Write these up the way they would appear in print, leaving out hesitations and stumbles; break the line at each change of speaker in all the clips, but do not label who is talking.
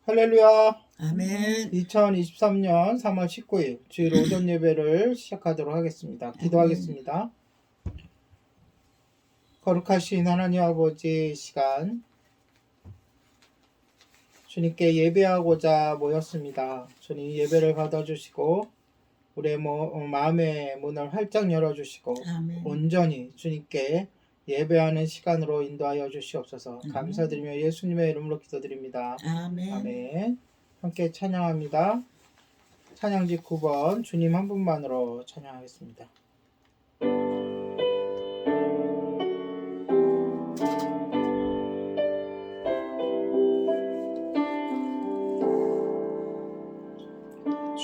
할렐루야.
아멘.
2023년 3월 19일 주일 오전 예배를 시작하도록 하겠습니다. 기도하겠습니다. 거룩하신 하나님 아버지 시간 주님께 예배하고자 모였습니다. 주님 예배를 받아주시고 우리의 마음의 문을 활짝 열어주시고
아멘.
온전히 주님께 예배하는 시간으로 인도하여 주시옵소서. 감사드리며 예수님의 이름으로 기도드립니다.
아멘.
아멘. 함께 찬양합니다. 찬양지 9번 주님 한 분만으로 찬양하겠습니다.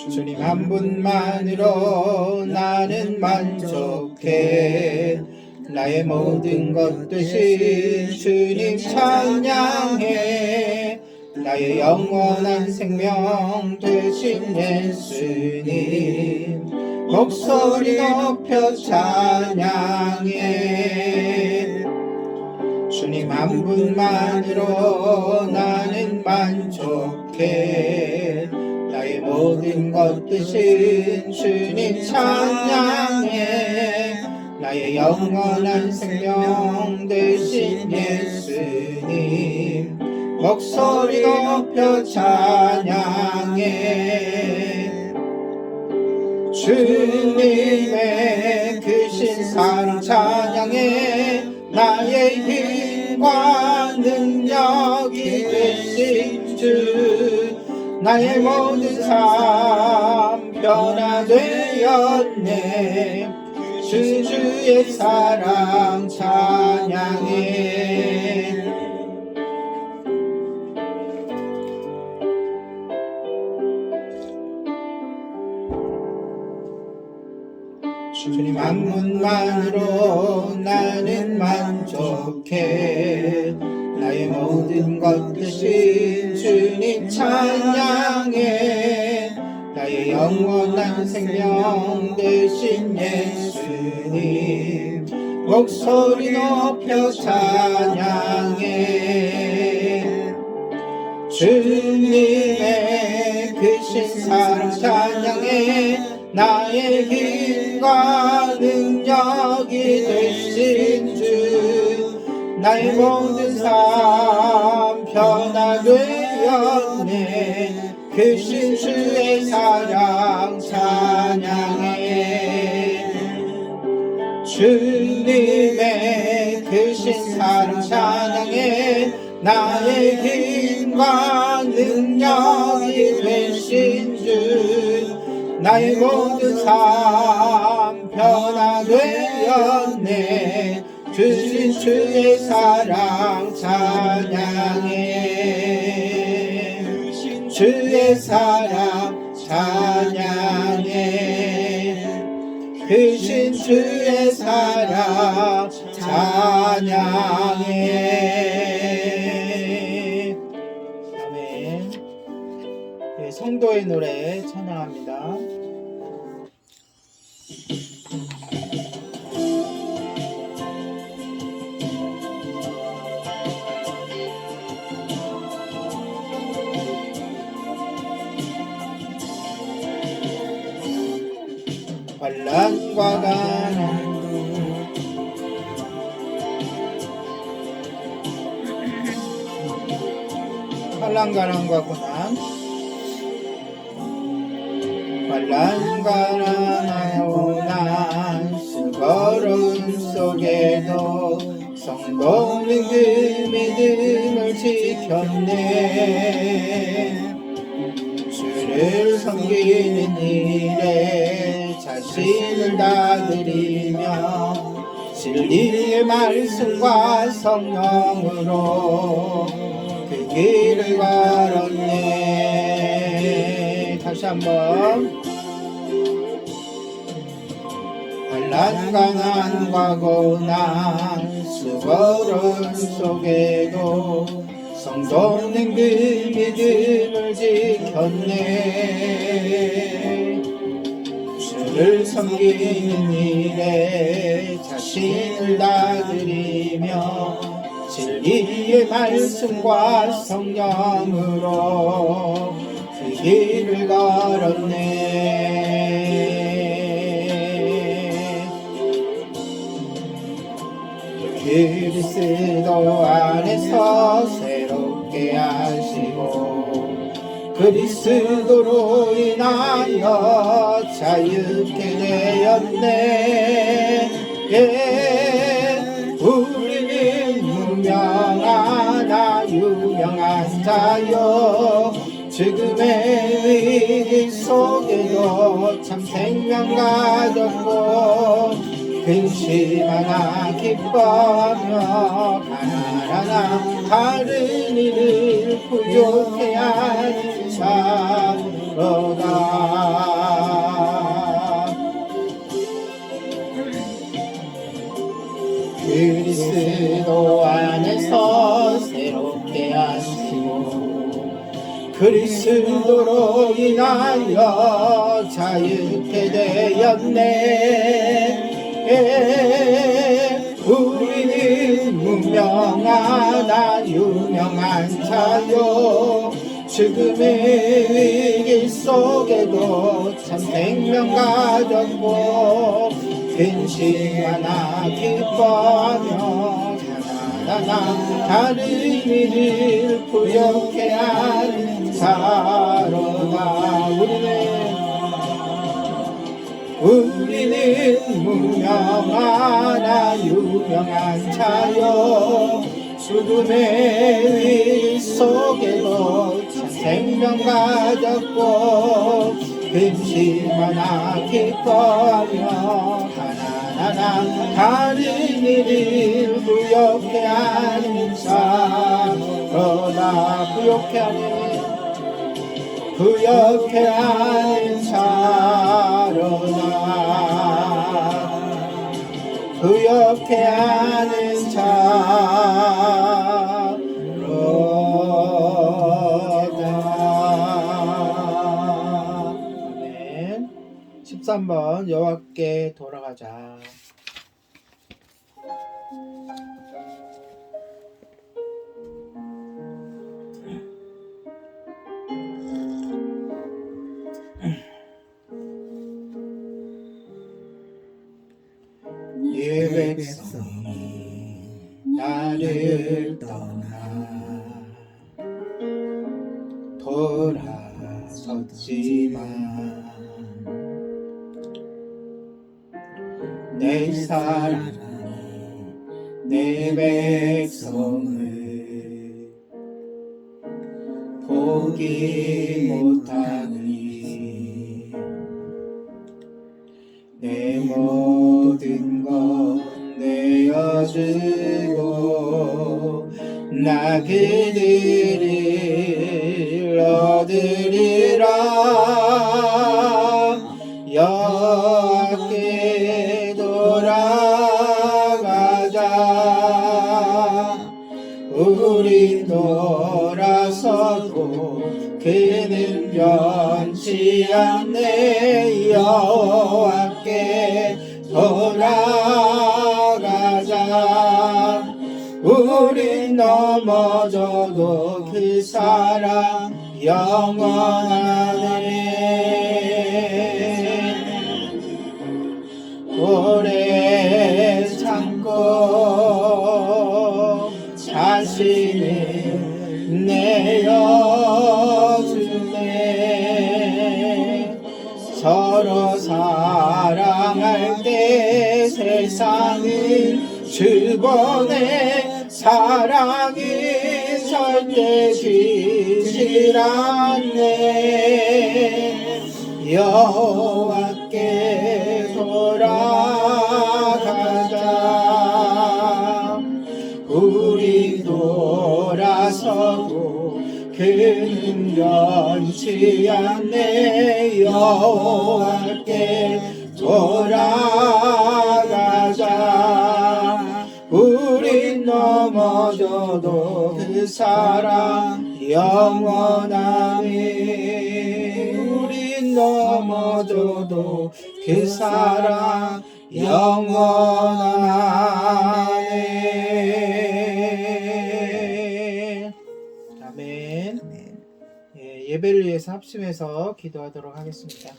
주님 한 분만으로 나는 만족해. 나의 모든 것 되신 주님 찬양해. 나의 영원한 생명 되신 예수님 목소리 높여 찬양해. 주님 한 분만으로 나는 만족해. 나의 모든 것 되신 주님 찬양해. 나의 영원한 생명 되신 예수님 목소리 높여 찬양해. 주님의 크신 사랑 찬양해. 나의 힘과 능력이 되신 주 나의 모든 삶 변화되었네. 주의 사랑 찬양해. 주님 한 분만으로 나는 만족해. 나의 모든 것 되신 주님 찬양해. 나의 영원한 생명 되신 예수님 목소리 높여 찬양해. 주님의 크신 사랑 찬양해. 나의 힘과 능력이 되신 주 나의 모든 삶 변화되었네. 크신 주의 사랑 찬양해. 주님의 크신 사랑 찬양해. 나의 힘과 능력이 되신 주 나의 모든 삶 변화되었네. 주신 주의 사랑 찬양해. 주의 사랑 찬양해. 크신 주의 사랑 찬양해. 아멘. 네, 성도의 노래 찬양합니다. 환난과 가난도 환난 가난과 고난 환난과 고난 수고로운 속에도 성도는 그 믿음을 지켰네. 주를 섬기는 일에 자신을 다 드리며 진리의 말씀과 성령으로 그 길을 걸었네. 다시 한번. 환난 가난과 고난 수고로운 속에도 성도는 그 믿음을 지켰네. 주를 섬기는 일에 자신을 다 드리며 진리의 말씀과 성령으로 그 길을 걸었네. 그리스도 안에서 새롭게 하시고 그리스도로 인하여 자유케 되었네. 우리는 무명하나 유명한 자요 죽음의 위기 속에도 참 생명 가졌고 근심하나 기뻐하며 가난하나 다른 이를 부욕해 하는 자로다. 그리스도 안에서 새롭게 하시고 그리스도로 인하여 자유케 되었네. 우리는 무명하나 유명한 자요 죽음의 위기 속에도 참 생명 가졌고 근심하나 기뻐하며 가난하나 다른 이를 부욕해 하는 자로다. 우리는 무명하나 유명한 자요 죽음의 위기 속에도 참 생명 가졌고 근심하나 기뻐하며 가난하나 다른 이를 부욕해 하는 자로다. 부욕해 하는 자로다. 부욕해 하는 자로다. 아멘. 13번 여호와께 돌아가자. 이 백성이 나를 떠나 돌아섰지만 내 사랑이 내 백성을 포기 못하니 내 모든 것 내어주고 나 그들을 얻으리라. 여호와께 돌아가자. 우리 돌아서도 그는 변치 않네. 여호와께 돌아가자. 우린 넘어져도 그 사랑 영원하네. 오래 참고 자신을 내어주네. 서로 사랑할 때 세상은 주번에 사랑이 절대 지질 않네. 여호와께 돌아가자. 우리 돌아서도 그는 변치 않네. 여호와께 돌아가자. 우린 넘어져도 그 사랑 영원하네. 우린 넘어져도 그 사랑 영원하네. 예배를 위해서 합심해서 기도하도록 하겠습니다.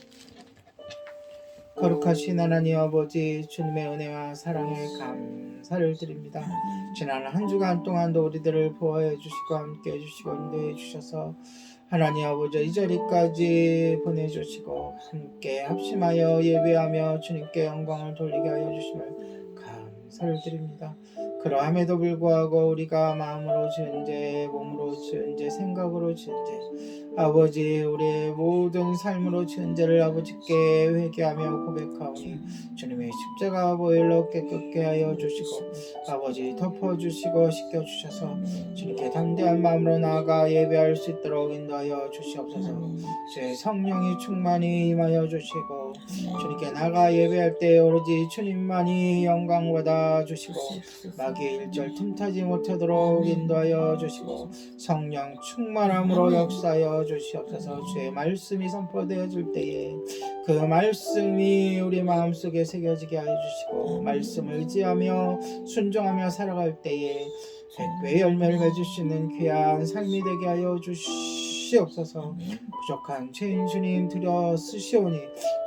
거룩하신 하나님 아버지, 주님의 은혜와 사랑에 감사를 드립니다. 지난 한 주간 동안도 우리들을 보호해 주시고 함께 해주시고 인도해 주셔서 하나님 아버지 이 자리까지 보내주시고 함께 합심하여 예배하며 주님께 영광을 돌리게 하여 주심을 감사를 드립니다. 그러함에도 불구하고 우리가 마음으로 지은 죄, 몸으로 지은 죄, 생각으로 지은 죄, 아버지 우리의 모든 삶으로 지은 죄를 아버지께 회개하며 고백하오니 주님의 십자가 보혈로 깨끗게 하여 주시고 아버지 덮어주시고 씻겨주셔서 주님께 담대한 마음으로 나아가 예배할 수 있도록 인도하여 주시옵소서. 제 성령이 충만히 임하여 주시고 주님께 나가 예배할 때 오로지 주님만이 영광 받아 주시고 마귀의 일절 틈타지 못하도록 인도하여 주시고 성령 충만함으로 역사하여 주시옵소서. 주의 말씀이 선포되어질 때에 그 말씀이 우리 마음속에 새겨지게 하여 주시고 말씀을 의지하며 순종하며 살아갈 때에 백배의 열매를 맺을 수 있는 귀한 삶이 되게 하여 주시옵소서. 부족한 죄인 주님 드려 쓰시오니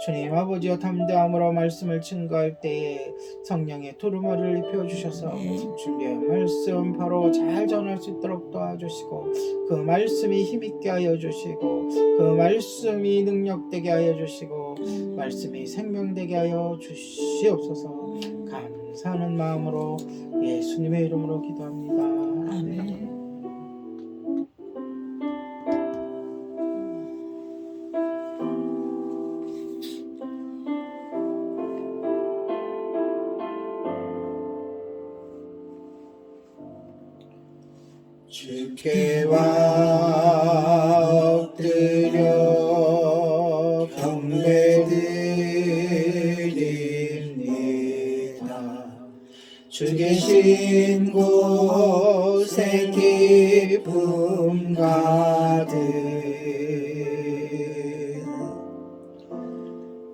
주님 아버지여 담대함으로 말씀을 증거할 때에 성령의 두루마리를 입혀주셔서 준비한 말씀 바로 잘 전할 수 있도록 도와주시고 그 말씀이 힘있게 하여 주시고 그 말씀이 능력되게 하여 주시고 말씀이 생명되게 하여 주시옵소서. 감사하는 마음으로 예수님의 이름으로 기도합니다. 아멘. 주께 엎드려 경배드립니다. 주 계신 곳에 기쁨 가득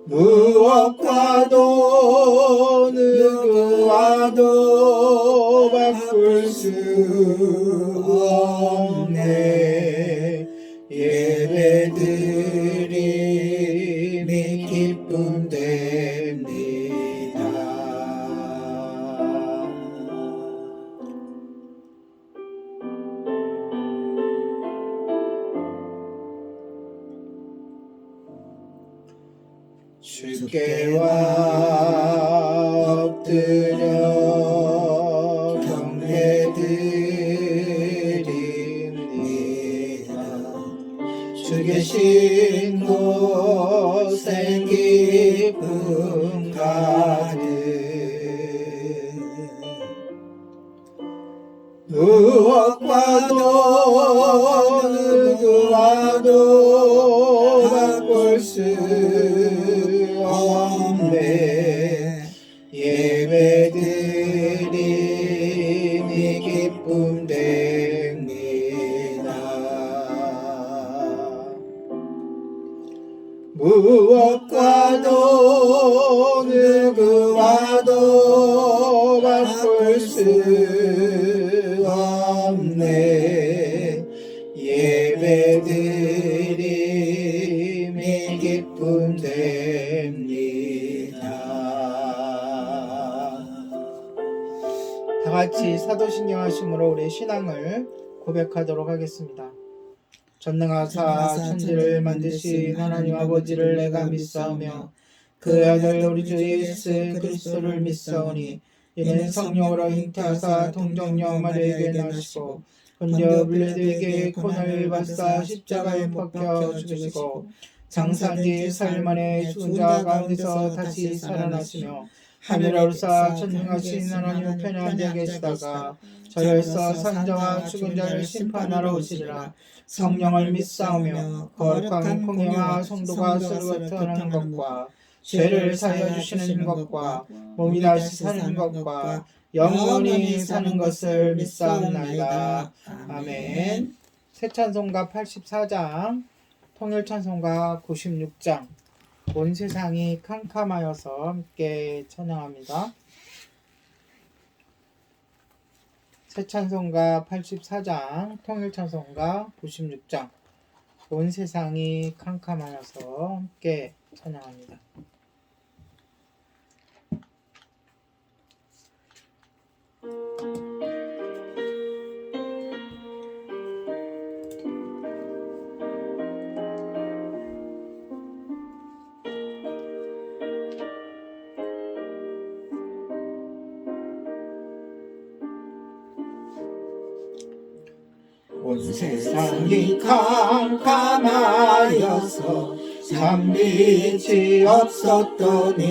무엇과도 누구와도 바꿀 수 없네. 예배드림이 기쁨 됩니다. 주께 엎드려 경배드립니다. 주 계신 곳에 기쁨 가득 무엇과도 누구와도 바꿀 수 없네. 예배드림이 기쁨 됩니다. 무엇과도 누구와도 바꿀 수 없네. 예배드림이 기쁨 됩니다. 다 같이 사도신경 하심으로 우리의 신앙을 고백하도록 하겠습니다. 전능하사 천지를 만드신 하나님 아버지를 내가 믿사오며 그 아들 우리 주 예수 그리스도를 믿사오니 이는 성령으로 잉태하사 동정녀 마리아에게 나시고 본디오 빌라도에게 고난을 받사 십자가에 박혀 죽으시고 장사한 사흘 만에 죽은 자 가운데서 다시 살아나시며 하늘에 오르사 전능하신 하나님 우편에 앉아 계시다가 저에서 산자와 죽은 자를 심판하러 오시리라. 성령을 믿사오며 거룩한 공예와 성도가 서로 같은 것과 죄를 사하여 주시는 것과 몸이 다시 사는 것과 영원히 사는 것을 믿사옵나이다. 아멘. 새 찬송가 84장, 통일 찬송가 96장. 온 세상이 캄캄하여서 함께 찬양합니다. 새 찬송가 84장, 통일 찬송가 96장. 온 세상이 캄캄하여서 함께 찬양합니다. 온 세상이 캄캄하여서 참빛이 없었더니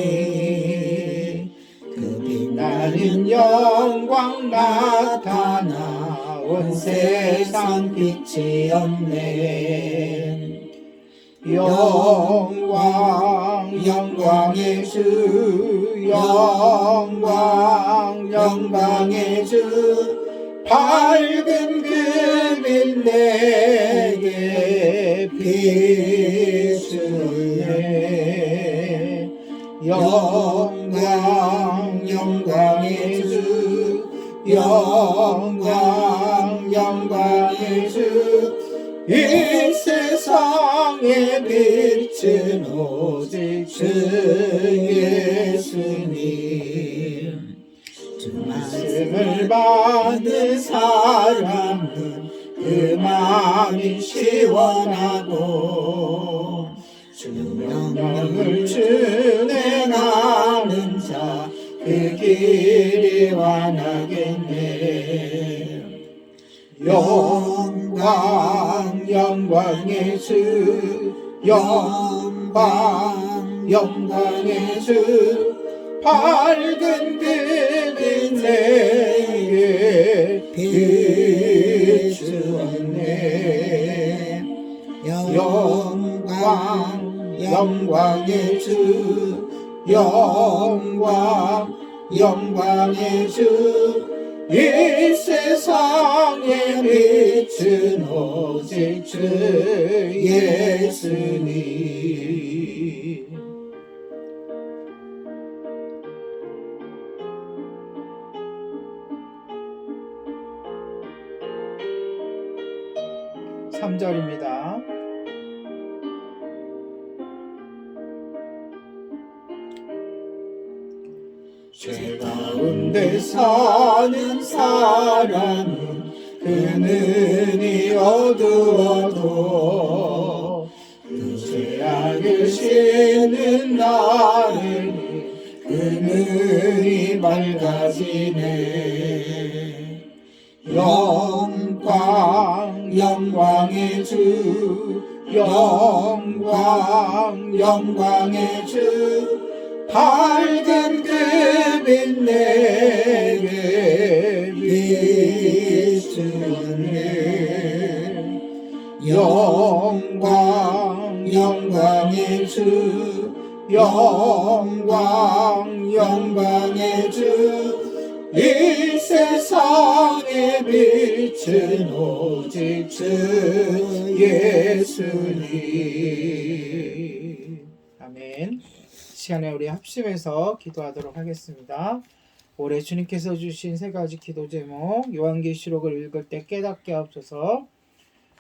그 빛나는 영광 나타나 온 세상 빛이 없네. 영광의 주 영광의 주 밝은 그 빛 내게 비추네. 영광의 주 영광의 주 이 세상에 빛은 오직 주 예수님. 주 말씀을 받는 사람은 그 마음이 시원하고 주 명령을 준행하는 자 그 길이 완하겠네. 영광의 주 영광의 주 밝은 그 빛 내게 비추네. 영광의 주 영광의 주 이 세상에 빛은 오직 주 예수님. 삼 절입니다. 죄 가운데 사는 사람은 그 눈이 어두워도 그 죄악을 씻는 날에는 그 눈이 밝아지네. 영광의 주 영광의 주 밝은 그 빛 내게 비추네. 영광의 주 영광의 주 이 세상에 빛은 오직 주 예수님. 아멘. 시간에 우리 합심해서 기도하도록 하겠습니다. 올해 주님께서 주신 세 가지 기도 제목, 요한계시록을 읽을 때 깨닫게 하옵소서,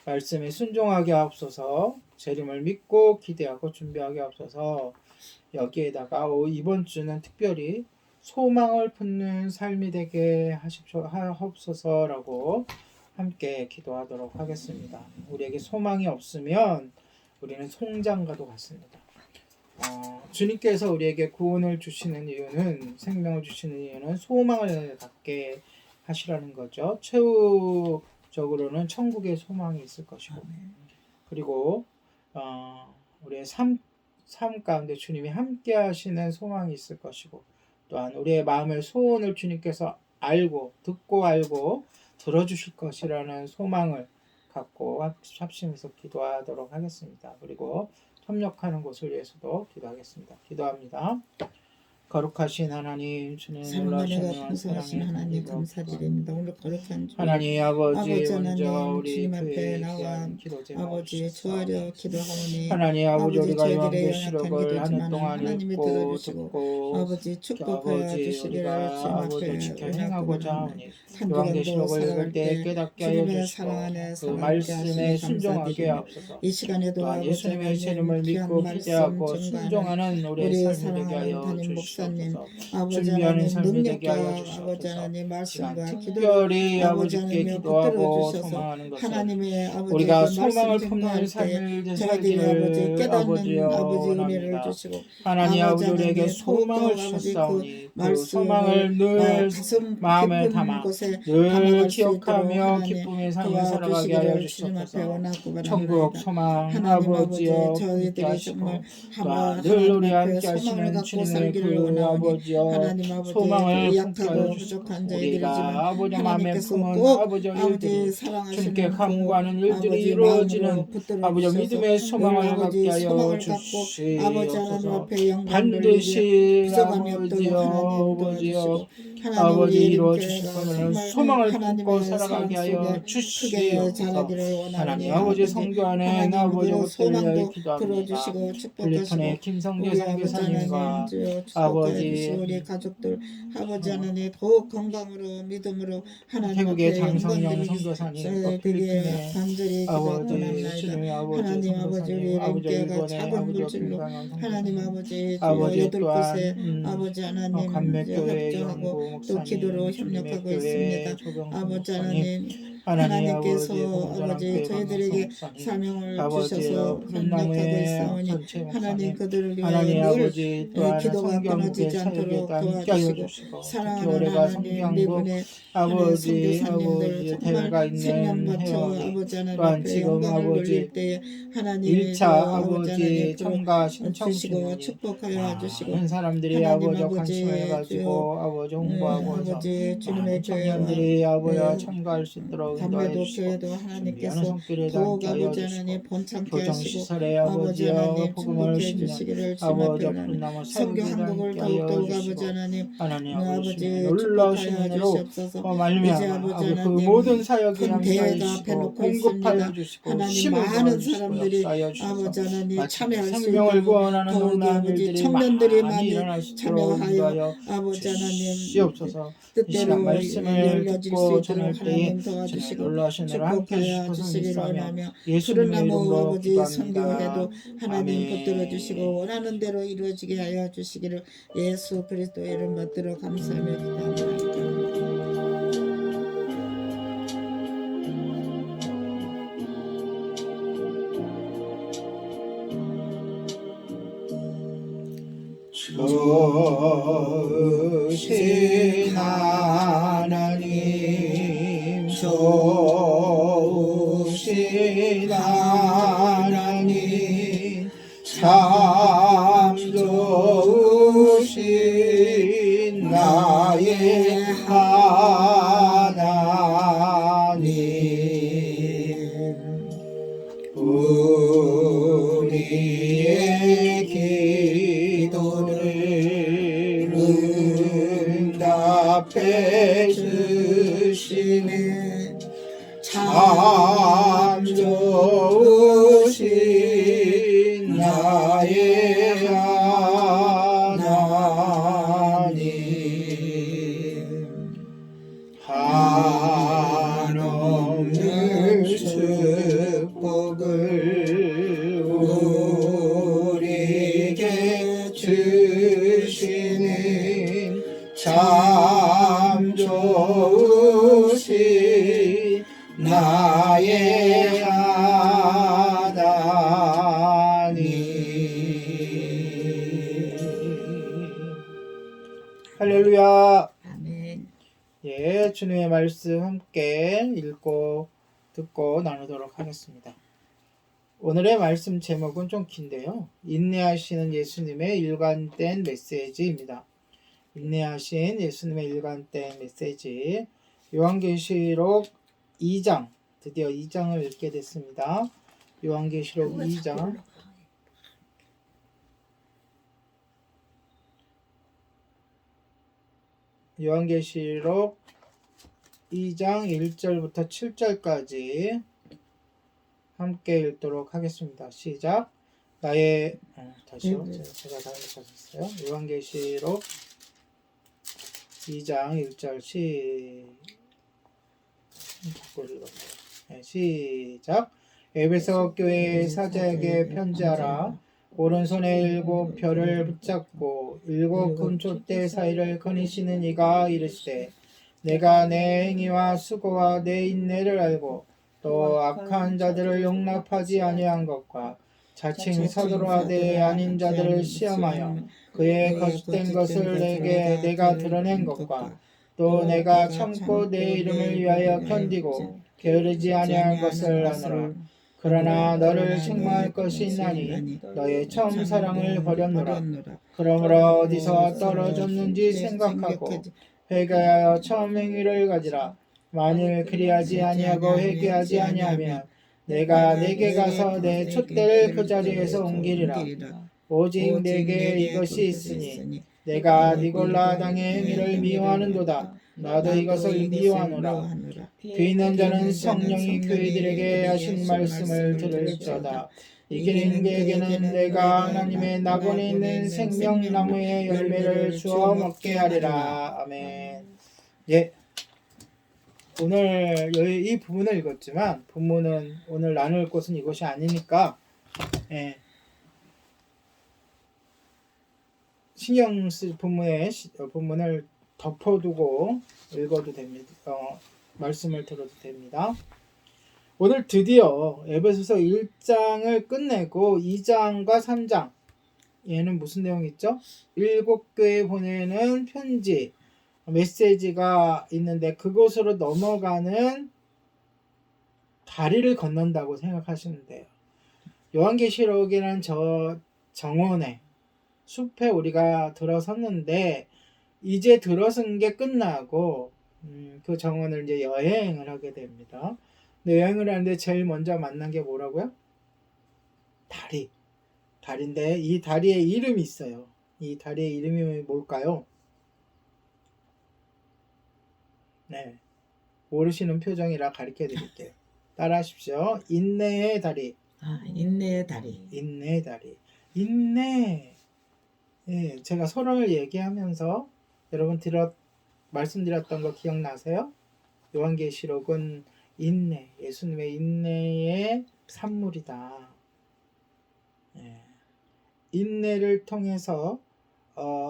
말씀에 순종하게 하옵소서, 재림을 믿고 기대하고 준비하게 하옵소서. 여기에다가 이번 주는 특별히 소망을 품는 삶이 되게 하옵소서라고 함께 기도하도록 하겠습니다. 우리에게 소망이 없으면 우리는 송장과도 같습니다. 주님께서 우리에게 구원을 주시는 이유는, 생명을 주시는 이유는 소망을 갖게 하시라는 거죠. 최후적으로는 천국에 소망이 있을 것이고, 그리고 우리의 삶 가운데 주님이 함께 하시는 소망이 있을 것이고, 또한 우리의 마음의 소원을 주님께서 듣고 알고 들어주실 것이라는 소망을 갖고 합심해서 기도하도록 하겠습니다. 그리고 협력하는 곳을 위해서도 기도하겠습니다. 기도합니다. 거룩하신 하나님, 주님 놀라신
사랑하네가
은혜와
풍성하신
사랑의
하나님
은혜가
감사드립니다. 오늘 거룩한 주
하나님 아버지
아버지
먼저
하나님
우리
주님 앞에
교회에
나와
귀한 기도 제목
아버지
주셨사오니
조아려 기도하오니
하나님 아버지
아버지
우리가
저희들의 연약한
요한계시록을 한 해
기도지만
동안
하나님이
읽고
들어주시고
듣고
아버지 축복하여
아버지
주시기를 주님
우리가 아버지
앞에
지켜
은혜하고
행하고자
바랍니다.
하오니
한 주간도
요한계시록을 읽을
살아갈
때
때
깨닫게 하여
주님의
주시고
사랑 안에
그
살아가게
말씀에
하시니
순종하게
감사드리며
하옵소서.
이 시간에도
또한
아버지
예수님의
하나님
이름을
귀한
믿고
말씀
기대하고
증거하는
순종하는 우리의
우리
삶이 되게
사랑하는
하여
담임 목사님
주시옵소서.
아버지
준비하는
하나님
삶이 되게 하여
능력과 아버지
주시옵소서.
하나님
시간
말씀과 기도를
특별히
아버지
아버지께
하나님 붙들어
기도하고
주셔서
소망하는 것은
하나님의 아버지
우리가
그
소망을
말씀
품는
증거할 때
삶을
저희들이 아버지
살기를
깨닫는 아버지
아버지여
은혜를
원합니다.
주시고
하나님
아버지
아버지 우리에게
하나님
소망을
더욱더 아버지 그
주셨사오니 그
말씀을
소망을 늘
가슴
마음에
깊은
담아
곳에
늘
담아갈 수 있도록
기억하며
하나님
기쁨의 삶을 살아가게 하여
도와주시기를 주님 앞에
주시옵소서.
원하고
천국
바랍니다.
소망
하나님 아버지
아버지여 함께
저희들이 정말
하시고 또한 늘
하나님
우리
앞에
함께
소망을
하시는
갖고
주님의
살기를
그
원하오니
아버지여
하나님 아버지
소망을 품게 하여
약하고
주시고
부족한 저희들이지만
우리가 아버지 마음에
하나님께서
품은
꼭
아버지의
아버지
일들이
사랑하시는
주님께
그
간구하는 일들이
아버지
이루어지는
마음으로 붙들어
아버지
주셔서
믿음의
늘
소망을 갖게
아버지
하여
소망을 갖고 아버지 하나님
주시옵소서.
앞에 영광 돌리기에
반드시
부족함이 없도록 하나님
아버지여
도와주시고 하나님
아버지
우리
이루어
이름께가
주실 거면
정말
소망을 품고
하나님의
살아가게
사랑 속에
하여
크게
주시옵소서.
자라기를 원하오니
하나님 아버지 성교 안에
하나님
아버지
그
붙들려
소망도
기도합니다.
들어주시고
빌리톤의
축복하시고
김성재
우리 아버지
선교사님과
하나님 주여 축복하여
아버지
주시고 우리 가족들 아버지 하나님 더욱 건강으로 믿음으로 하나님
태국의
앞에
장성영
영광
선교사님 또
되게
필리핀의
간절히 기도하고
아버지
나옵니다.
주님의 아버지
하나님 아버지 우리
선교사님 아버지
랭께가
일본의
작은
아버지
물질로
김강현
하나님
선교사님
아버지 주여
아버지
여덟
또한
곳에 아버지 하나님 이제
감맥교회
협조하고
영구
또 기도로
목사님 주님의
협력하고
교회
있습니다.
조병선
아버지
목사님
하나님
하나님
하나님께서
아버지
아버지
공전학교회
저희들에게
박명성 목사님
사명을
아버지
주셔서 협력하고
푸른나무의
있사오니
전체
하나님
목사님
그들을 위하여
하나님
늘
아버지 또한
기도가
성경국의
끊어지지 않도록
사역에도 함께 하여
도와주시고
주시고 특히
사랑하는
올해가
하나님 네
성경국
분의
아버지
선교사님들 정말
대회가 있는
생명 바쳐
회원이
아버지 하나님
또한
앞에
지금
영광을
아버지
돌릴 때에 하나님이
1차
아버지 하나님
아버지 참가 신청
주시고
주문이
축복하여 주시고
많은 사람들이
하나님
아버지
아버지
관심을
주여
가지고 아버지 홍보하고 해서
아버지 주님의
많은
교회와
청년들이 아버지 참가할 수 있도록 인도하여
감매도
주시고
교회도
준비하는
하나님께서
손길에도
더욱
함께 하여
아버지
주시고
하나님 번창케
교정
하시고
시설에
아버지
아버지여
하나님
복음을
축복해
심는
주시기를 주님 앞에
아버지
원하는
푸른나무
성교
사역에도
한국을
함께 하여
더욱더욱
주시고
아버지 하나님
하나님
아버지
아버지 놀라우신
축복하여
은혜로
주시옵소서. 이제
말미암아
아버지
아버지 그
하나님
모든 사역에
큰
함께하여
대회가 앞에
주시고
놓고
공급하여
있습니다.
주시고
하나님
힘을
많은
더하여
사람들이
역사하여 주셔서
아버지 하나님
마치
참여할 수
생명을
있도록
구원하는
더욱이
놀라운
아버지
일들이
청년들이
많이
많이
일어날 수 있도록
참여하여
인도하여
아버지 하나님
주시옵소서. 이
뜻대로
시간 말씀을
열려질 수
듣고
있도록
전할 때에
하나님
주님의
도와주시고
놀라우신 은혜로 함께
축복하여
해주시고
주시기를
성리사하며
원하며
예수님의
푸른 나무
이름으로
아버지 선교회도
기도합니다.
하나님 붙들어
아멘.
주시고 원하는 대로 이루어지게 하여 주시기를 예수 그리스도의 이름 받들어 감사하며 기도합니다.
좋으신 하나님 좋으신 하나님 참 좋으신 나의 하나님 우리의 기도를 응답해 주시네 참 좋으신 나의 하나님 한없는 축복을 우리에게 주시는 참 좋으신 나의 하나님 할렐루야.
아멘.
예, 주님의 말씀 함께 읽고 듣고 나누도록 하겠습니다. 오늘의 말씀 제목은 좀 긴데요. 인내하시는 예수님의 일관된 메시지입니다. 인내하신 예수님의 일관된 메시지. 요한계시록 2장, 드디어 2장을 읽게 됐습니다. 요한계시록 2장. 요한계시록 2장 1절부터 7절까지 함께 읽도록 하겠습니다. 시작. 다시요. 제가 잘못 찾았어요. 요한계시록 2장 1절 시작. 에베소 교회의 사자에게 편지하라. 오른손에 7 별을 붙잡고 7 금촛대 사이를 거니시는 이가 이르시되 내가 내 행위와 수고와 내 인내를 알고 또 악한 자들을 용납하지 아니한 것과 자칭 사도로 하되 아닌 자들을 시험하여 그의 거짓된 것을 내가 드러낸 것과 또 내가 참고 내 이름을 위하여 견디고 게으르지 아니할 것을 아노라. 그러나 너를 책망할 것이 있나니 너의 처음 사랑을 버렸노라. 그러므로 어디서 떨어졌는지 생각하고 회개하여 처음 행위를 가지라. 만일 그리하지 아니하고 회개하지 아니하면 내가 내게 가서 내 촛대를 그 자리에서 옮기리라. 오직 내게 이것이 있으니 내가 니골라 당의 행위를 미워하는도다. 나도 이것을 미워하노라. 귀 있는 자는 성령이 교회들에게 하신 말씀을 들을지어다. 이기는 자에게는 내가 하나님의 낙원에 있는 생명나무의 열매를 주어 먹게 하리라. 아멘. 예. 오늘 이 부분을 읽었지만 본문은 오늘 나눌 것은 이것이 아니니까 신경 쓸 본문을 덮어두고 읽어도 됩니다. 말씀을 들어도 됩니다. 오늘 드디어 에베소서 1장을 끝내고 2장과 3장 얘는 무슨 내용이 있죠? 7 교회에 보내는 편지 메시지가 있는데 그곳으로 넘어가는 다리를 건넌다고 생각하시면 돼요. 요한계시록이라는 저 정원에 숲에 우리가 들어섰는데 이제 들어선 게 끝나고 그 정원을 이제 여행을 하게 됩니다. 근데 여행을 하는데 제일 먼저 만난 게 뭐라고요? 다리인데 이 다리에 이름이 있어요. 이 다리의 이름이 뭘까요? 네, 모르시는 표정이라 가르쳐 드릴게요. 따라하십시오. 인내의 다리.
인내의 다리.
인내의 다리. 인내. 예, 제가 설을 얘기하면서 여러분 말씀드렸던 거 기억나세요? 요한계시록은 인내, 예수님의 인내의 산물이다. 예. 인내를 통해서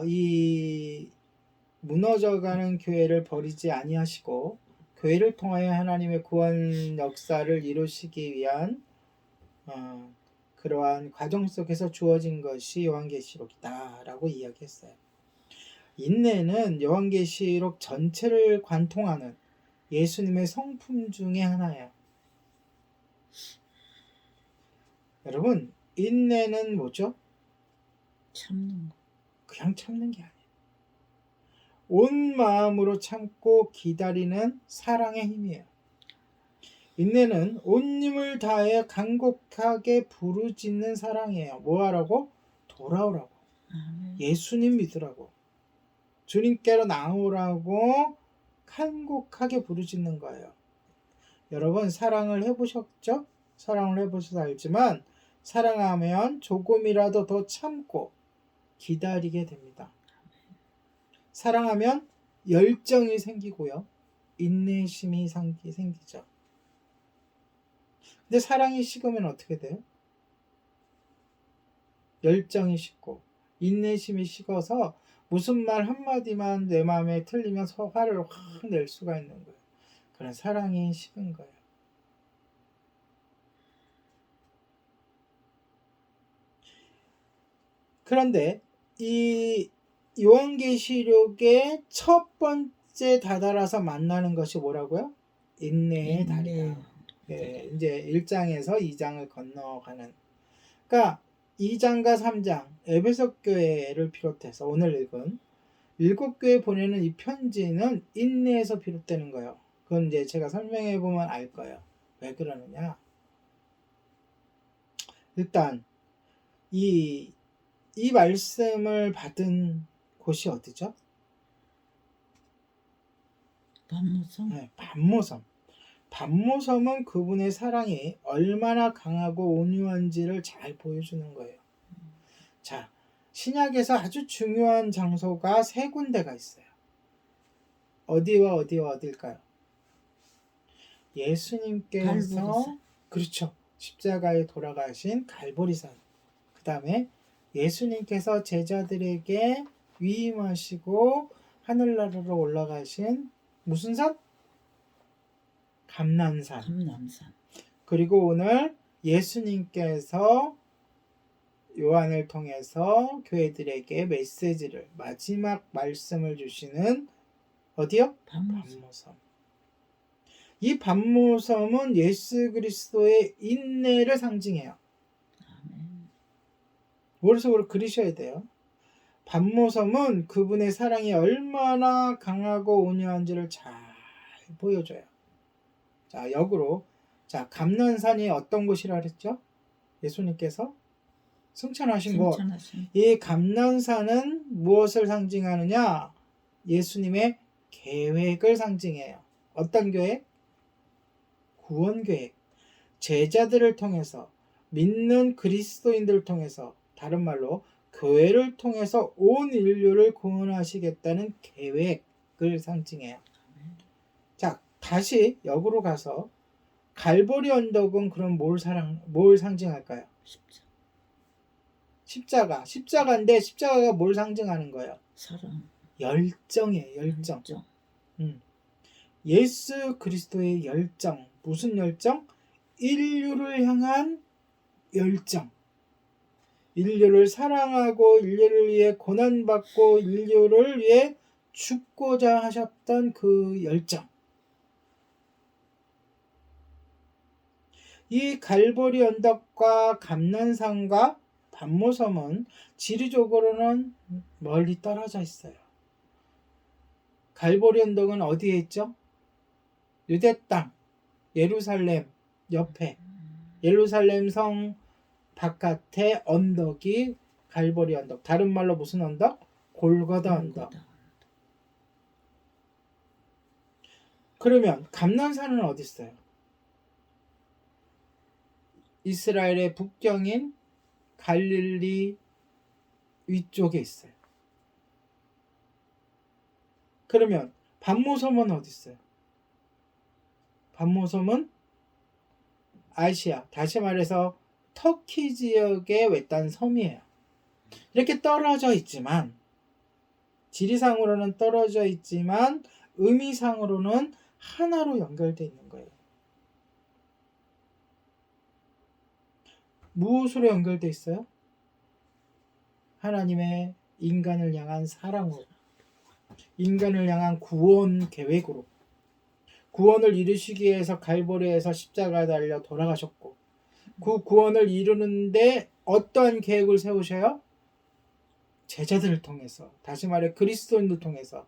이 무너져가는 교회를 버리지 아니하시고 교회를 통하여 하나님의 구원 역사를 이루시기 위한 그러한 과정 속에서 주어진 것이 요한계시록이다라고 이야기했어요. 인내는 요한계시록 전체를 관통하는 예수님의 성품 중에 하나예요. 여러분, 인내는 뭐죠?
참는 거.
그냥 참는 게 아니에요. 온 마음으로 참고 기다리는 사랑의 힘이에요. 인내는 온 힘을 다해 간곡하게 부르짖는 사랑이에요. 뭐 하라고? 돌아오라고. 예수님 믿으라고. 주님께로 나오라고 간곡하게 부르짖는 거예요. 여러분 사랑을 해보셨죠? 사랑을 해보셔서 알지만 사랑하면 조금이라도 더 참고 기다리게 됩니다. 사랑하면 열정이 생기고요. 인내심이 생기죠. 근데 사랑이 식으면 어떻게 돼요? 열정이 식고 인내심이 식어서 무슨 말 한마디만 내 마음에 틀리면 화를 확 낼 수가 있는 거예요. 그런 사랑이 식은 거예요. 그런데 이 요한계시록의 첫 번째 다다라서 만나는 것이 뭐라고요? 인내의 다리다. 예, 이제 1장에서 2장을 건너가는. 그러니까 2장과 3장 에베소 교회를 비롯해서 오늘 읽은 7 교회 보내는 이 편지는 인내에서 비롯되는 거예요. 그건 이제 제가 설명해 보면 알 거예요. 왜 그러느냐? 일단 이 말씀을 받은 곳이 어디죠?
반모섬.
네, 반모섬. 반모섬은 그분의 사랑이 얼마나 강하고 온유한지를 잘 보여주는 거예요. 자, 신약에서 아주 중요한 장소가 세 군데가 있어요. 어디와 어디와 어딜까요? 예수님께서
갈보리산.
그렇죠. 십자가에 돌아가신 갈보리산. 그 다음에 예수님께서 제자들에게 위임하시고 하늘나라로 올라가신 무슨 산? 감난산.
감남산.
그리고 오늘 예수님께서 요한을 통해서 교회들에게 메시지를 마지막 말씀을 주시는 어디요?
반모섬.
반모섬. 이 반모섬은 예수 그리스도의 인내를 상징해요.
아멘.
머릿속으로 그리셔야 돼요. 반모섬은 그분의 사랑이 얼마나 강하고 온유한지를 잘 보여줘요. 자, 역으로 자, 감난산이 어떤 곳이라 그랬죠? 예수님께서 승천하신 곳.
승천하신.
이 감난산은 무엇을 상징하느냐? 예수님의 계획을 상징해요. 어떤 계획? 구원 계획. 제자들을 통해서 믿는 그리스도인들을 통해서 다른 말로 교회를 통해서 온 인류를 구원하시겠다는 계획을 상징해요. 자, 다시 역으로 가서 갈보리 언덕은 그럼 뭘 상징할까요?
십자가.
십자가인데 십자가가 뭘 상징하는 거예요?
사랑.
열정이에요. 열정.
열정.
예수 그리스도의 열정. 무슨 열정? 인류를 향한 열정. 인류를 사랑하고 인류를 위해 고난받고 인류를 위해 죽고자 하셨던 그 열정. 이 갈보리 언덕과 감난산과 반모섬은 지리적으로는 멀리 떨어져 있어요. 갈보리 언덕은 어디에 있죠? 유대 땅, 예루살렘 옆에, 예루살렘 성 바깥에 언덕이 갈보리 언덕. 다른 말로 무슨 언덕? 골고다 언덕. 그러면 감난산은 어디 있어요? 이스라엘의 북경인 갈릴리 위쪽에 있어요. 그러면 반모섬은 어디 있어요? 반모섬은 아시아, 다시 말해서 터키 지역의 외딴 섬이에요. 이렇게 떨어져 있지만 지리상으로는 떨어져 있지만 의미상으로는 하나로 연결되어 있는 거예요. 무엇으로 연결되어 있어요? 하나님의 인간을 향한 사랑으로, 인간을 향한 구원 계획으로, 구원을 이루시기 위해서 갈보리에서 십자가에 달려 돌아가셨고, 그 구원을 이루는데 어떠한 계획을 세우셔요? 제자들을 통해서, 다시 말해 그리스도인들 통해서,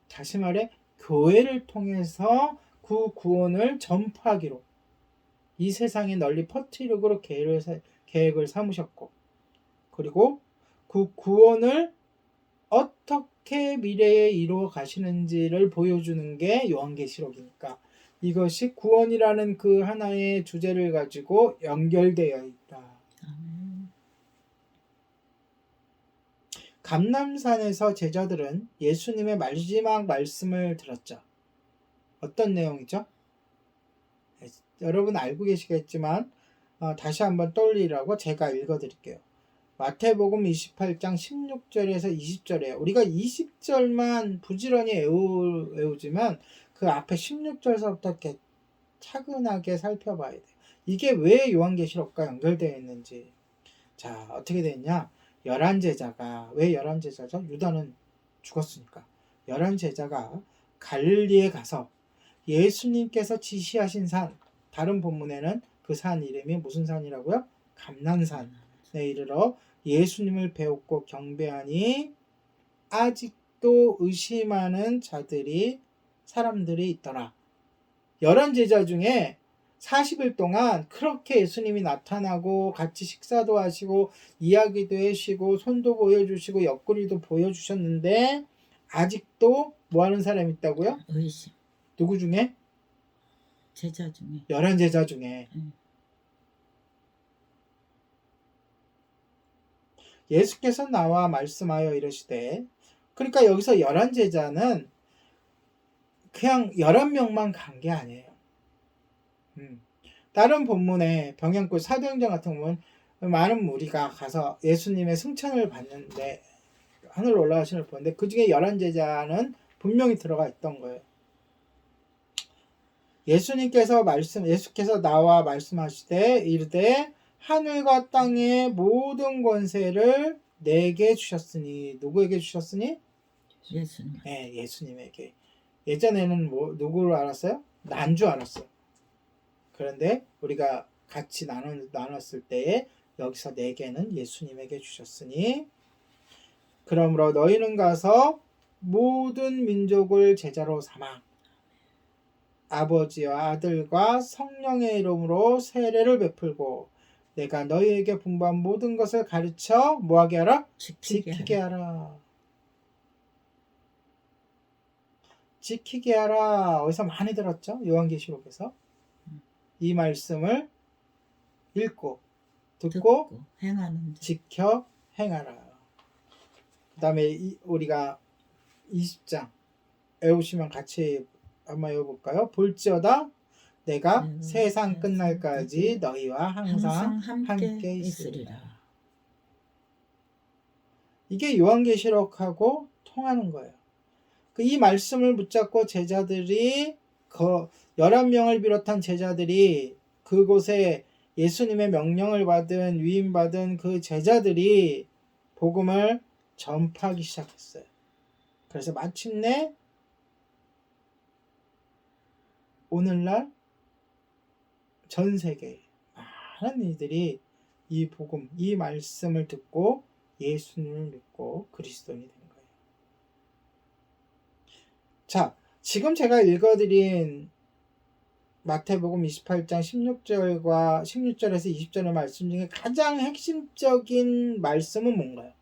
다시 말해 교회를 통해서 그 구원을 전파하기로 이 세상에 널리 퍼뜨리기로 계획을 삼으셨고, 그리고 그 구원을 어떻게 미래에 이루어 가시는지를 보여주는 게 요한계시록이니까 이것이 구원이라는 그 하나의 주제를 가지고 연결되어 있다. 감람산에서 제자들은 예수님의 마지막 말씀을 들었죠. 어떤 내용이죠? 여러분 알고 계시겠지만 다시 한번 떠올리라고 제가 읽어드릴게요. 마태복음 28장 16절에서 20절이에요. 우리가 20절만 부지런히 외우지만 그 앞에 16절서부터 이렇게 차근하게 살펴봐야 돼요. 이게 왜 요한계시록과 연결되어 있는지. 자, 어떻게 됐냐? 11제자가, 왜 11제자죠? 유다는 죽었으니까. 11제자가 갈릴리에 가서 예수님께서 지시하신 산, 다른 본문에는 그 산 이름이 무슨 산이라고요? 감난산에 이르러 예수님을 배웠고 경배하니 아직도 의심하는 사람들이 있더라. 11제자 중에 40일 동안 그렇게 예수님이 나타나고 같이 식사도 하시고 이야기도 해주시고 손도 보여주시고 옆구리도 보여주셨는데 아직도 뭐 하는 사람이 있다고요?
의심.
누구 중에?
제자 중에.
11제자 중에. 예수께서 나와 말씀하여 이르시되, 그러니까 여기서 11제자는 그냥 11명만 간 게 아니에요. 다른 본문에 병행꾼 사도행전 같은 거 보면 많은 무리가 가서 예수님의 승천을 받는데 하늘로 올라가시는 걸 보는데 그 중에 11제자는 분명히 들어가 있던 거예요. 예수께서 나와 말씀하시되 이르되 하늘과 땅의 모든 권세를 내게 주셨으니. 누구에게 주셨으니?
예수님.
네, 예수님에게. 예전에는 누구를 알았어요? 난 줄 알았어요. 그런데 우리가 같이 나눴을 때에 여기서 내게는 예수님에게 주셨으니 그러므로 너희는 가서 모든 민족을 제자로 삼아 아버지와 아들과 성령의 이름으로 세례를 베풀고 내가 너희에게 분부한 모든 것을 가르쳐 뭐하게 하라? 지키게 하라. 지키게 하라. 어디서 많이 들었죠? 요한계시록에서. 이 말씀을 읽고 듣고
행하는
지켜 행하라. 그 다음에 우리가 20장 외우시면 같이 한번 외워볼까요? 볼지어다 내가 세상 끝날까지 너희와 항상 함께 있으리라. 이게 요한계시록하고 통하는 거예요. 이 말씀을 붙잡고 제자들이 11명을 비롯한 제자들이 그곳에 예수님의 명령을 받은 위임받은 그 제자들이 복음을 전파하기 시작했어요. 그래서 마침내 오늘날 전 세계 많은 이들이 이 복음, 이 말씀을 듣고 예수님을 믿고 그리스도인이 된 거예요. 자, 지금 제가 읽어드린 마태복음 28장 16절에서 20절의 말씀 중에 가장 핵심적인 말씀은 뭔가요?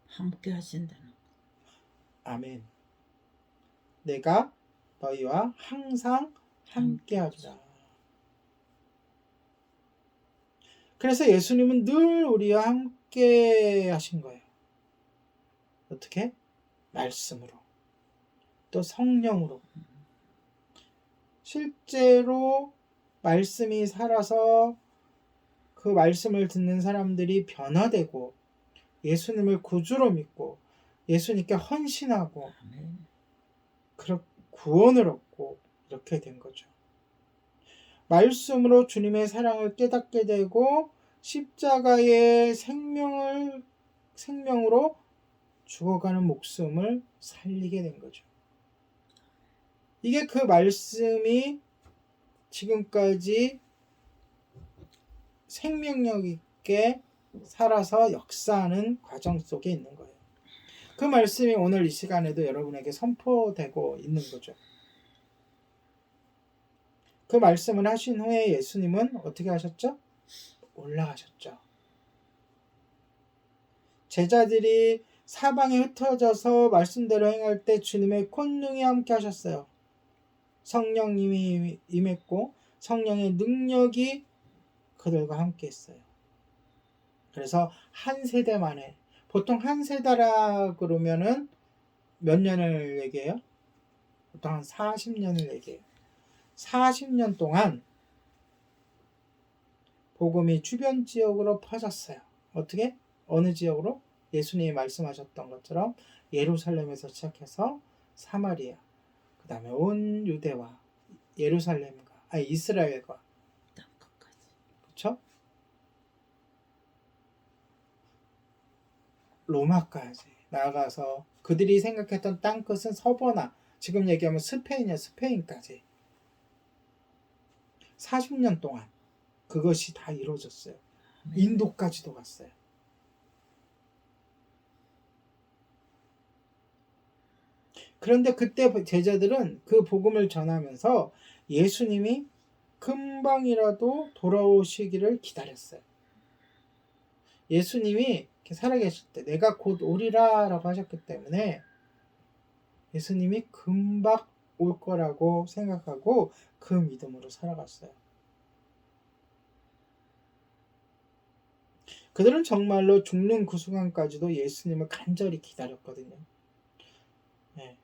함께 하신다는 거.
아멘. 내가 너희와 항상 함께 하리라. 그래서 예수님은 늘 우리와 함께 하신 거예요. 어떻게? 말씀으로. 또 성령으로. 실제로 말씀이 살아서 그 말씀을 듣는 사람들이 변화되고 예수님을 구주로 믿고 예수님께 헌신하고 구원을 얻고 이렇게 된 거죠. 말씀으로 주님의 사랑을 깨닫게 되고 십자가의 생명으로 죽어가는 목숨을 살리게 된 거죠. 이게 그 말씀이 지금까지 생명력 있게 살아서 역사하는 과정 속에 있는 거예요. 그 말씀이 오늘 이 시간에도 여러분에게 선포되고 있는 거죠. 그 말씀을 하신 후에 예수님은 어떻게 하셨죠? 올라가셨죠. 제자들이 사방에 흩어져서 말씀대로 행할 때 주님의 권능이 함께 하셨어요. 성령님이 임했고 성령의 능력이 그들과 함께 했어요. 그래서 한 세대 만에, 보통 한 세대라 그러면은 몇 년을 얘기해요? 보통 한 40년을 얘기해요. 40년 동안 복음이 주변 지역으로 퍼졌어요. 어떻게? 어느 지역으로? 예수님이 말씀하셨던 것처럼 예루살렘에서 시작해서 사마리아, 그 다음에 온 유대와 예루살렘과 이스라엘과
땅끝까지.
그렇죠? 로마까지 나아가서 그들이 생각했던 땅끝은 서버나 지금 얘기하면 스페인이야. 스페인까지 40년 동안 그것이 다 이루어졌어요. 인도까지도 갔어요. 그런데 그때 제자들은 그 복음을 전하면서 예수님이 금방이라도 돌아오시기를 기다렸어요. 예수님이 이렇게 살아계실 때 내가 곧 오리라 라고 하셨기 때문에 예수님이 금방 올 거라고 생각하고 그 믿음으로 살아갔어요. 그들은 정말로 죽는 그 순간까지도 예수님을 간절히 기다렸거든요. 네.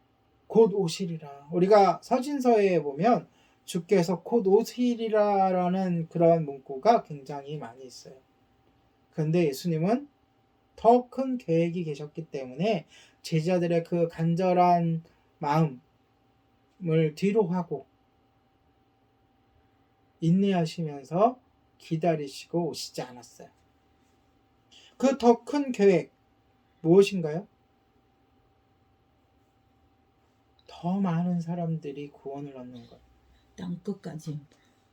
곧 오시리라. 우리가 서신서에 보면 주께서 곧 오시리라 라는 그런 문구가 굉장히 많이 있어요. 그런데 예수님은 더 큰 계획이 계셨기 때문에 제자들의 그 간절한 마음을 뒤로 하고 인내하시면서 기다리시고 오시지 않았어요. 그 더 큰 계획 무엇인가요? 더 많은 사람들이 구원을 얻는 것.
땅 끝까지.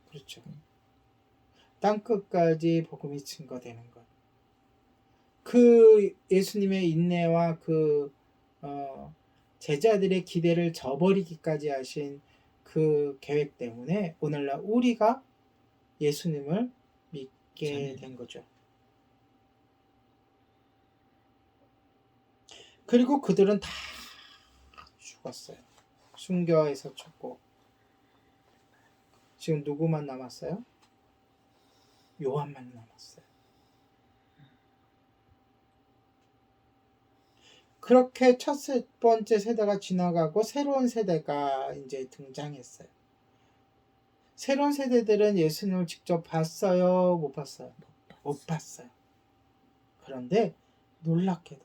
그렇죠. 땅끝까지 복음이 증거되는 것. 그 예수님의 인내와 그 제자들의 기대를 저버리기까지 하신 그 계획 때문에 오늘날 우리가 예수님을 믿게 된 거죠. 그리고 그들은 다 죽었어요. 순교에서 죽고. 지금 누구만 남았어요? 요한만 남았어요. 그렇게 첫 번째 세대가 지나가고 새로운 세대가 이제 등장했어요. 새로운 세대들은 예수님을 직접 봤어요? 못 봤어요? 못 봤어요. 그런데 놀랍게도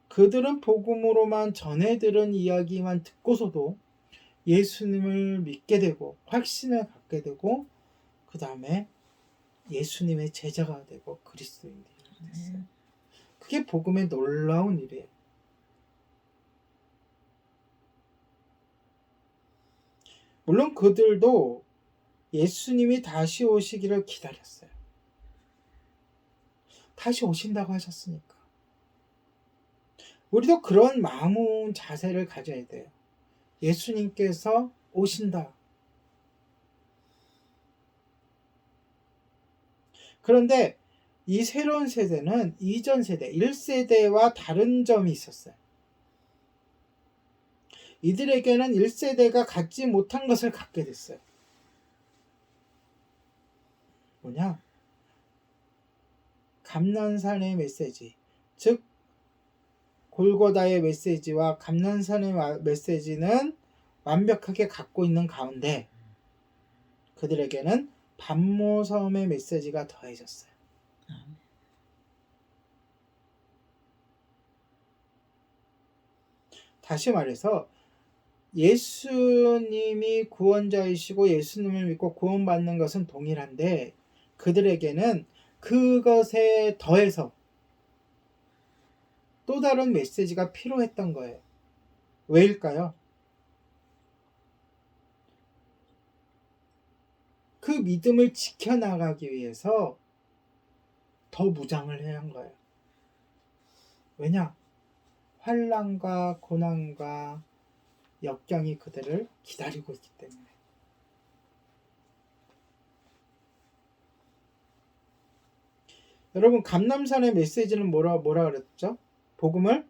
그들은 복음으로만 전해 들은 이야기만 듣고서도 예수님을 믿게 되고 확신을 갖게 되고 그 다음에 예수님의 제자가 되고 그리스도인들이 됐어요. 그게 복음의 놀라운 일이에요. 물론 그들도 예수님이 다시 오시기를 기다렸어요. 다시 오신다고 하셨으니까. 우리도 그런 마음 자세를 가져야 돼요. 예수님께서 오신다. 그런데 이 새로운 세대는 이전 세대, 1세대와 다른 점이 있었어요. 이들에게는 1세대가 갖지 못한 것을 갖게 됐어요. 뭐냐? 감난산의 메시지, 즉 골고다의 메시지와 감난산의 메시지는 완벽하게 갖고 있는 가운데 그들에게는 반모섬의 메시지가 더해졌어요. 다시 말해서 예수님이 구원자이시고 예수님을 믿고 구원받는 것은 동일한데 그들에게는 그것에 더해서 또 다른 메시지가 필요했던 거예요. 왜일까요? 그 믿음을 지켜나가기 위해서 더 무장을 해야 한 거예요. 왜냐? 환난과 고난과 역경이 그들을 기다리고 있기 때문에. 여러분 감람산의 메시지는 뭐라 그랬죠? 복음을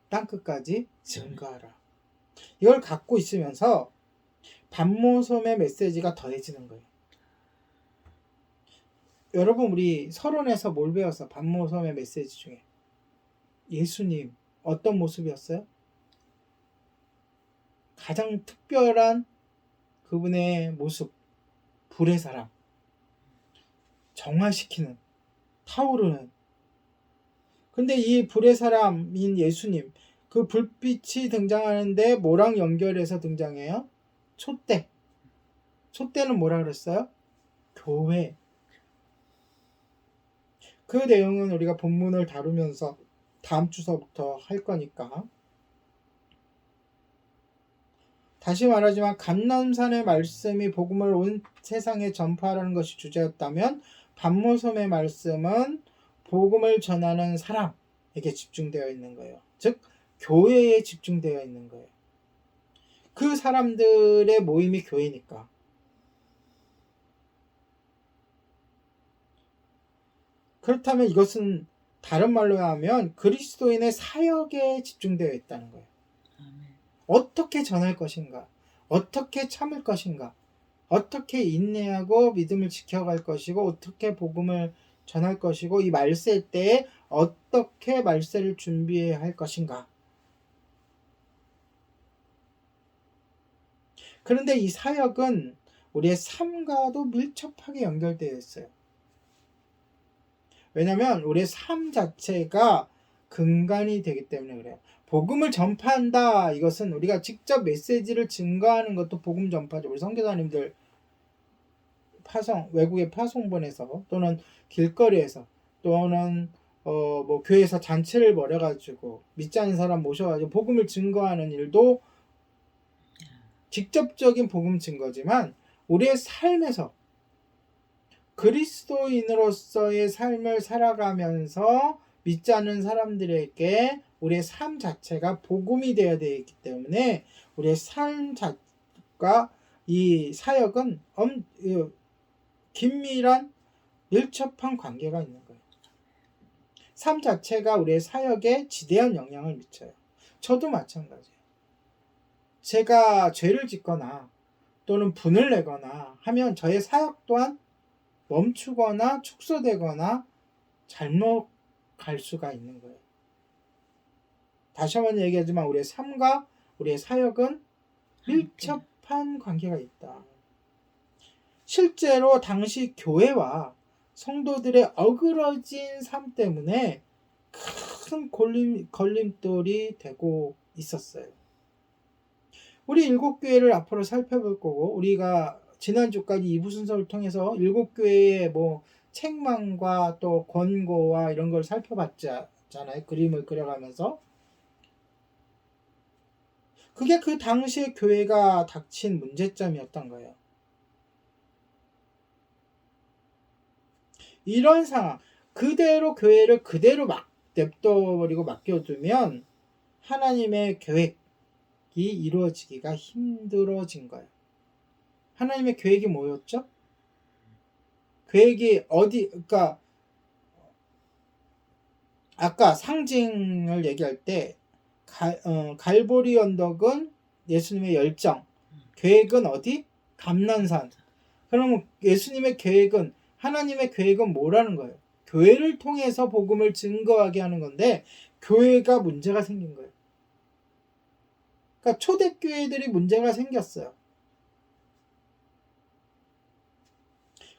땅끝까지 증거하라. 이걸 갖고 있으면서 반모섬의 메시지가 더해지는 거예요. 여러분 우리 서론에서 뭘 배웠어? 반모섬의 메시지 중에 예수님 어떤 모습이었어요? 가장 특별한 그분의 모습, 불의 사랑, 정화시키는, 타오르는. 근데 이 불의 사람인 예수님, 그 불빛이 등장하는데 뭐랑 연결해서 등장해요? 촛대. 촛대는 뭐라 그랬어요? 교회. 그 내용은 우리가 본문을 다루면서 다음 주서부터 할 거니까. 다시 말하지만 감람산의 말씀이 복음을 온 세상에 전파하라는 것이 주제였다면 반모섬의 말씀은 복음을 전하는 사람에게 집중되어 있는 거예요. 즉 교회에 집중되어 있는 거예요. 그 사람들의 모임이 교회니까. 그렇다면 이것은 다른 말로 하면 그리스도인의 사역에 집중되어 있다는 거예요.
아멘.
어떻게 전할 것인가? 어떻게 참을 것인가? 어떻게 인내하고 믿음을 지켜갈 것이고 어떻게 복음을 전할 것이고 이 말세 때에 어떻게 말세를 준비해야 할 것인가? 그런데 이 사역은 우리의 삶과도 밀접하게 연결되어 있어요. 왜냐하면 우리의 삶 자체가 근간이 되기 때문에 그래요. 복음을 전파한다. 이것은 우리가 직접 메시지를 증거하는 것도 복음 전파죠. 우리 선교사님들 외국에 파송 보내서 또는 길거리에서 또는 뭐 교회에서 잔치를 벌여가지고 믿지 않는 사람 모셔가지고 복음을 증거하는 일도 직접적인 복음 증거지만 우리의 삶에서 그리스도인으로서의 삶을 살아가면서 믿지 않는 사람들에게 우리의 삶 자체가 복음이 되어야 되기 때문에 우리의 삶과 이 사역은 긴밀한 밀접한 관계가 있는 거예요. 삶 자체가 우리의 사역에 지대한 영향을 미쳐요. 저도 마찬가지예요. 제가 죄를 짓거나 또는 분을 내거나 하면 저의 사역 또한 멈추거나 축소되거나 잘못 갈 수가 있는 거예요. 다시 한번 얘기하지만 우리의 삶과 우리의 사역은 밀접한 관계가 있다. 실제로 당시 교회와 성도들의 어그러진 삶 때문에 큰 걸림돌이 되고 있었어요. 우리 7교회를 앞으로 살펴볼 거고 우리가 지난주까지 2부 순서를 통해서 7교회의 뭐 책망과 또 권고와 이런 걸 살펴봤잖아요. 그림을 그려가면서. 그게 그 당시에 교회가 닥친 문제점이었던 거예요. 이런 상황, 그대로 교회를 그대로 막 냅둬버리고 맡겨두면 하나님의 계획이 이루어지기가 힘들어진 거예요. 하나님의 계획이 뭐였죠? 계획이 그러니까 아까 상징을 얘기할 때 갈보리 언덕은 예수님의 열정, 계획은 어디? 감난산. 그러면 예수님의 계획은, 하나님의 계획은 뭐라는 거예요? 교회를 통해서 복음을 증거하게 하는 건데 교회가 문제가 생긴 거예요. 그러니까 초대교회들이 문제가 생겼어요.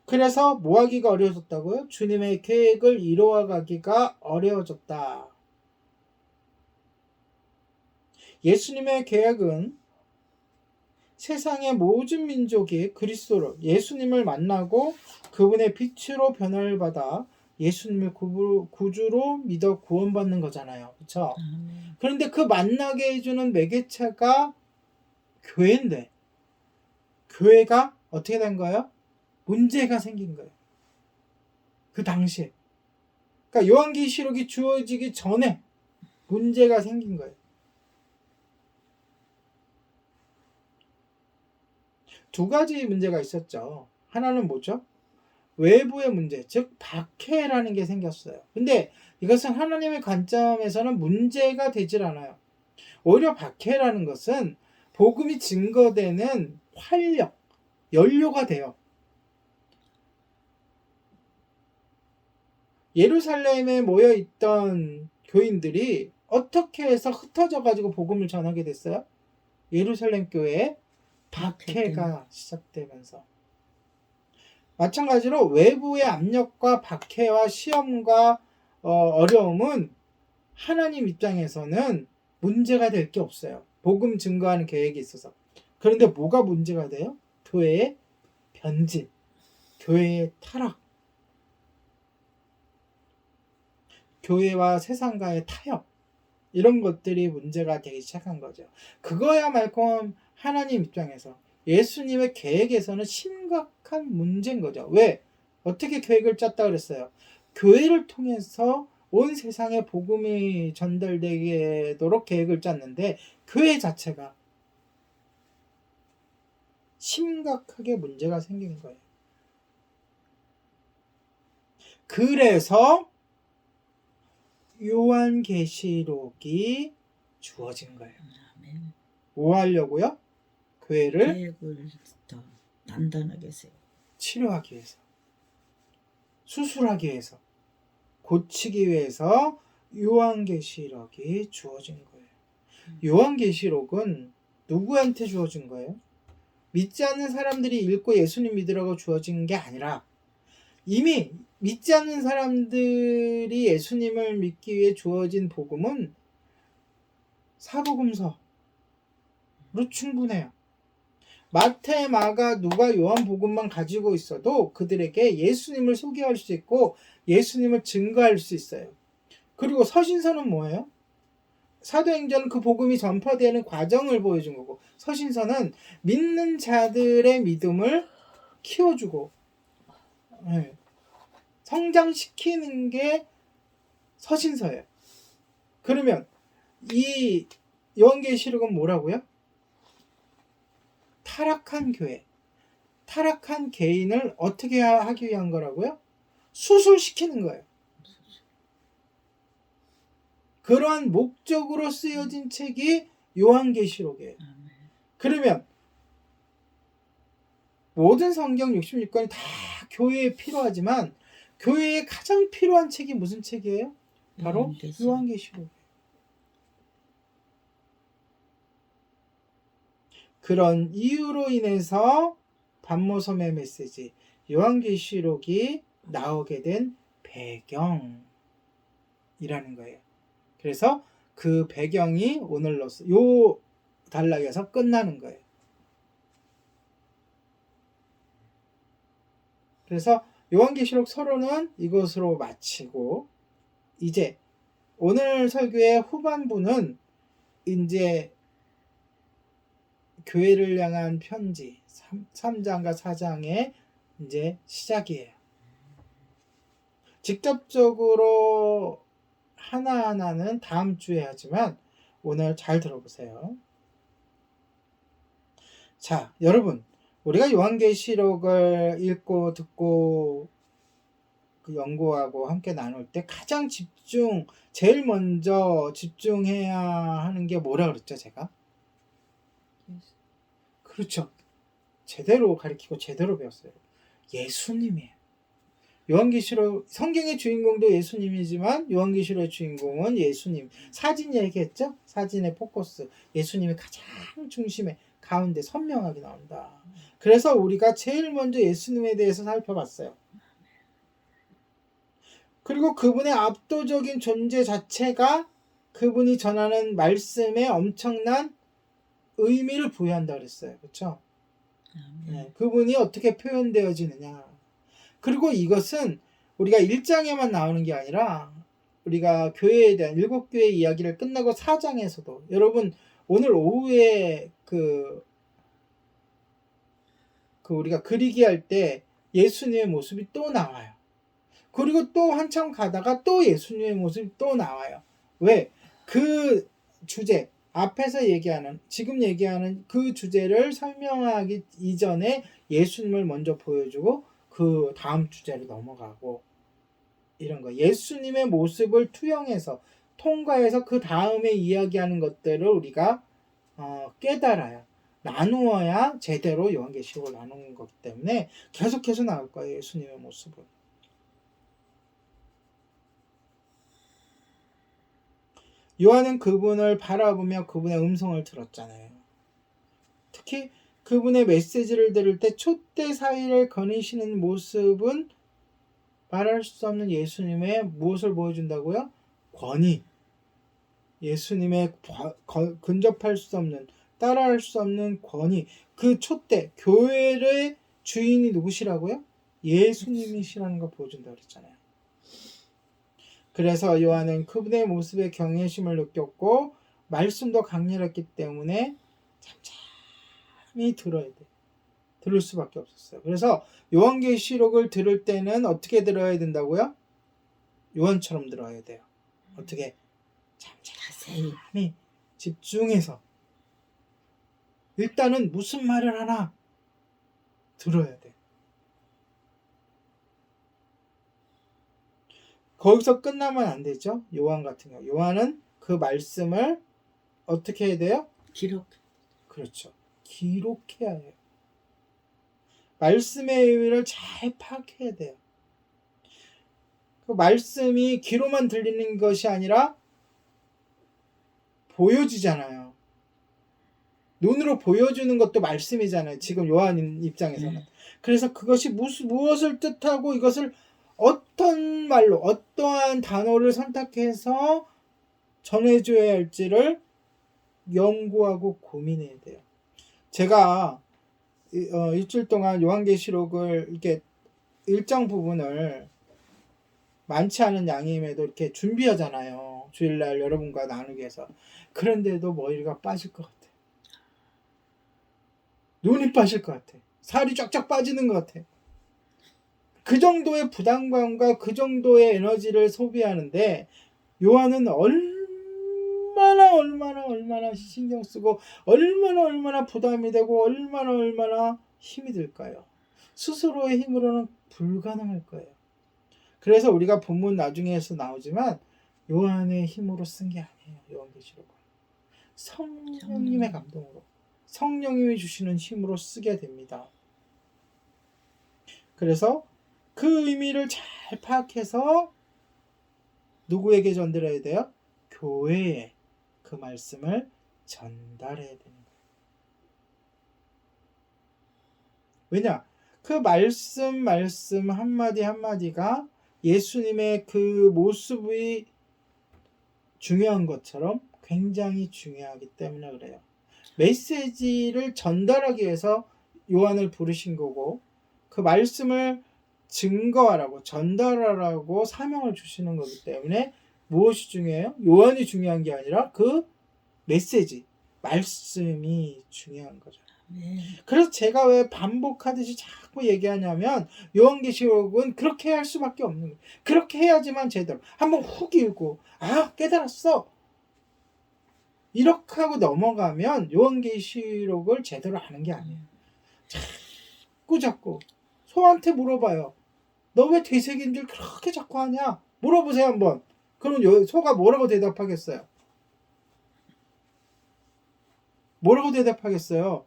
그래서 뭐 하기가 어려워졌다고요? 주님의 계획을 이루어가기가 어려워졌다. 예수님의 계획은 세상의 모든 민족이 그리스도로 예수님을 만나고 그분의 빛으로 변화를 받아 예수님을 구주로 믿어 구원받는 거잖아요. 그렇죠? 그런데 그 만나게 해주는 매개체가 교회인데 교회가 어떻게 된 거예요? 문제가 생긴 거예요. 그 당시에. 그러니까 요한계시록이 주어지기 전에 문제가 생긴 거예요. 두 가지 문제가 있었죠. 하나는 뭐죠? 외부의 문제, 즉 박해라는 게 생겼어요. 근데 이것은 하나님의 관점에서는 문제가 되질 않아요. 오히려 박해라는 것은 복음이 증거되는 활력, 연료가 돼요. 예루살렘에 모여있던 교인들이 어떻게 해서 흩어져 가지고 복음을 전하게 됐어요? 예루살렘 교회에 박해가 시작되면서. 마찬가지로 외부의 압력과 박해와 시험과 어려움은 하나님 입장에서는 문제가 될 게 없어요. 복음 증거하는 계획이 있어서. 그런데 뭐가 문제가 돼요? 교회의 변질, 교회의 타락, 교회와 세상과의 타협, 이런 것들이 문제가 되기 시작한 거죠. 그거야말고 하나님 입장에서 예수님의 계획에서는 심각한 문제인 거죠. 왜? 어떻게 계획을 짰다 그랬어요? 교회를 통해서 온 세상에 복음이 전달되도록 계획을 짰는데 교회 자체가 심각하게 문제가 생긴 거예요. 그래서 요한계시록이 주어진 거예요.
아멘.
뭐 하려고요? 교회를
계획을 더 단단하게 세워.
치료하기 위해서, 수술하기 위해서, 고치기 위해서 요한계시록이 주어진 거예요. 요한계시록은 누구한테 주어진 거예요? 믿지 않는 사람들이 읽고 예수님 믿으라고 주어진 게 아니라 이미 믿지 않는 사람들이 예수님을 믿기 위해 주어진 복음은 사복음서로 충분해요. 마태, 마가, 누가, 요한복음만 가지고 있어도 그들에게 예수님을 소개할 수 있고 예수님을 증거할 수 있어요. 그리고 서신서는 뭐예요? 사도행전은 그 복음이 전파되는 과정을 보여준 거고, 서신서는 믿는 자들의 믿음을 키워주고 성장시키는 게 서신서예요. 그러면 이 요한계시록은 뭐라고요? 타락한 교회, 타락한 개인을 어떻게 하기 위한 거라고요? 수술시키는 거예요. 그러한 목적으로 쓰여진 책이 요한계시록이에요. 그러면 모든 성경 66권이 다 교회에 필요하지만 교회에 가장 필요한 책이 무슨 책이에요? 바로 요한계시록. 그런 이유로 인해서 반모섬의 메시지 요한계시록이 나오게 된 배경이라는 거예요. 그래서 그 배경이 오늘로서 요 단락에서 끝나는 거예요. 그래서 요한계시록 서론은 이것으로 마치고 이제 오늘 설교의 후반부는 이제 교회를 향한 편지 3장과 4장의 이제 시작이에요. 직접적으로 하나하나는 다음 주에 하지만 오늘 잘 들어보세요. 자, 여러분, 우리가 요한계시록을 읽고 듣고 연구하고 함께 나눌 때 가장 제일 먼저 집중해야 하는 게 뭐라 그랬죠, 제가? 그렇죠. 제대로 가르치고 제대로 배웠어요. 예수님이에요. 요한계시록 성경의 주인공도 예수님이지만 요한계시록의 주인공은 예수님. 사진 얘기했죠? 사진의 포커스. 예수님이 가장 중심에 가운데 선명하게 나온다. 그래서 우리가 제일 먼저 예수님에 대해서 살펴봤어요. 그리고 그분의 압도적인 존재 자체가 그분이 전하는 말씀에 엄청난 의미를 부여한다 그랬어요. 그렇죠? 네, 그분이 어떻게 표현되어지느냐. 그리고 이것은 우리가 1장에만 나오는 게 아니라 우리가 교회에 대한 7교회 이야기를 끝나고 4장에서도 여러분 오늘 오후에 우리가 그리기 할 때 예수님의 모습이 또 나와요. 그리고 또 한참 가다가 또 예수님의 모습이 또 나와요. 왜? 그 주제 앞에서 지금 얘기하는 그 주제를 설명하기 이전에 예수님을 먼저 보여주고 그 다음 주제로 넘어가고 이런 거. 예수님의 모습을 투영해서 통과해서 그 다음에 이야기하는 것들을 우리가 깨달아야 나누어야 제대로 요한계시록을 나누는 거기 때문에 계속해서 나올 거예요. 예수님의 모습은. 요한은 그분을 바라보며 그분의 음성을 들었잖아요. 특히 그분의 메시지를 들을 때 촛대 사이를 거니시는 모습은 말할 수 없는 예수님의 무엇을 보여준다고요? 권위. 예수님의 근접할 수 없는, 따라할 수 없는 권위. 그 촛대, 교회의 주인이 누구시라고요? 예수님이시라는 걸 보여준다고 그랬잖아요. 그래서 요한은 그분의 모습에 경외심을 느꼈고 말씀도 강렬했기 때문에 잠잠히 들어야 돼. 들을 수밖에 없었어요. 그래서 요한계시록을 들을 때는 어떻게 들어야 된다고요? 요한처럼 들어야 돼요. 어떻게? 잠잠히 집중해서 일단은 무슨 말을 하나 들어야 돼. 거기서 끝나면 안 되죠. 요한 같은 경우. 요한은 그 말씀을 어떻게 해야 돼요?
기록.
그렇죠. 기록해야 해요. 말씀의 의미를 잘 파악해야 돼요. 그 말씀이 귀로만 들리는 것이 아니라 보여지잖아요. 눈으로 보여주는 것도 말씀이잖아요. 지금 요한 입장에서는. 그래서 그것이 무엇을 뜻하고 이것을 어떤 말로 어떠한 단어를 선택해서 전해줘야 할지를 연구하고 고민해야 돼요. 제가 일주일 동안 요한계시록을 이렇게 일정 부분을 많지 않은 양임에도 이렇게 준비하잖아요. 주일날 여러분과 나누기 위해서. 그런데도 머리가 빠질 것 같아. 눈이 빠질 것 같아. 살이 쫙쫙 빠지는 것 같아. 그 정도의 부담감과 그 정도의 에너지를 소비하는데 요한은 얼마나 신경 쓰고 얼마나 부담이 되고 얼마나 힘이 들까요? 스스로의 힘으로는 불가능할 거예요. 그래서 우리가 본문 나중에서 나오지만 요한의 힘으로 쓴 게 아니에요. 요한계시록은 성령님의 감동으로 성령님이 주시는 힘으로 쓰게 됩니다. 그래서 그 의미를 잘 파악해서 누구에게 전달해야 돼요? 교회에 그 말씀을 전달해야 되는 거예요. 왜냐? 그 말씀 한마디 한마디가 예수님의 그 모습이 중요한 것처럼 굉장히 중요하기 때문에 그래요. 메시지를 전달하기 위해서 요한을 부르신 거고 그 말씀을 증거하라고 전달하라고 사명을 주시는 거기 때문에 무엇이 중요해요? 요한이 중요한 게 아니라 그 메시지, 말씀이 중요한 거죠. 그래서 제가 왜 반복하듯이 자꾸 얘기하냐면 요한계시록은 그렇게 할 수밖에 없는 거예요. 그렇게 해야지만 제대로 한번 훅 읽고 깨달았어 이렇게 하고 넘어가면 요한계시록을 제대로 아는 게 아니에요. 자꾸 소한테 물어봐요. 너 왜 되새김질 그렇게 자꾸 하냐? 물어보세요 한번. 그럼 소가 뭐라고 대답하겠어요? 뭐라고 대답하겠어요?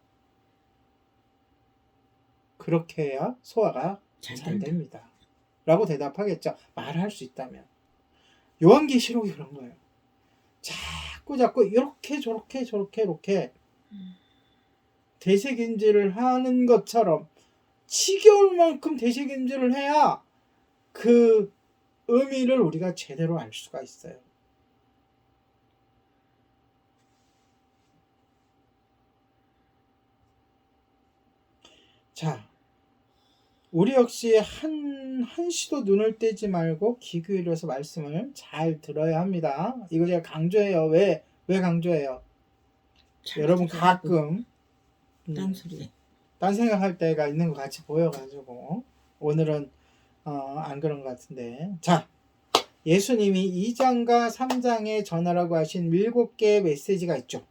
그렇게 해야 소화가 잘 됩니다. 라고 대답하겠죠. 말할 수 있다면. 요한계시록이 그런 거예요. 자꾸 이렇게 저렇게 되새김질을 하는 것처럼 지겨울 만큼 되새김질을 해야 그 의미를 우리가 제대로 알 수가 있어요. 자, 우리 역시 한시도 눈을 떼지 말고 귀 기울여서 말씀을 잘 들어야 합니다. 이거 제가 강조해요. 왜 강조해요? 여러분 가끔 딴 생각할 때가 있는 것 같이 보여가지고 오늘은 안 그런 것 같은데. 자, 예수님이 2장과 3장에 전하라고 하신 7개의 메시지가 있죠.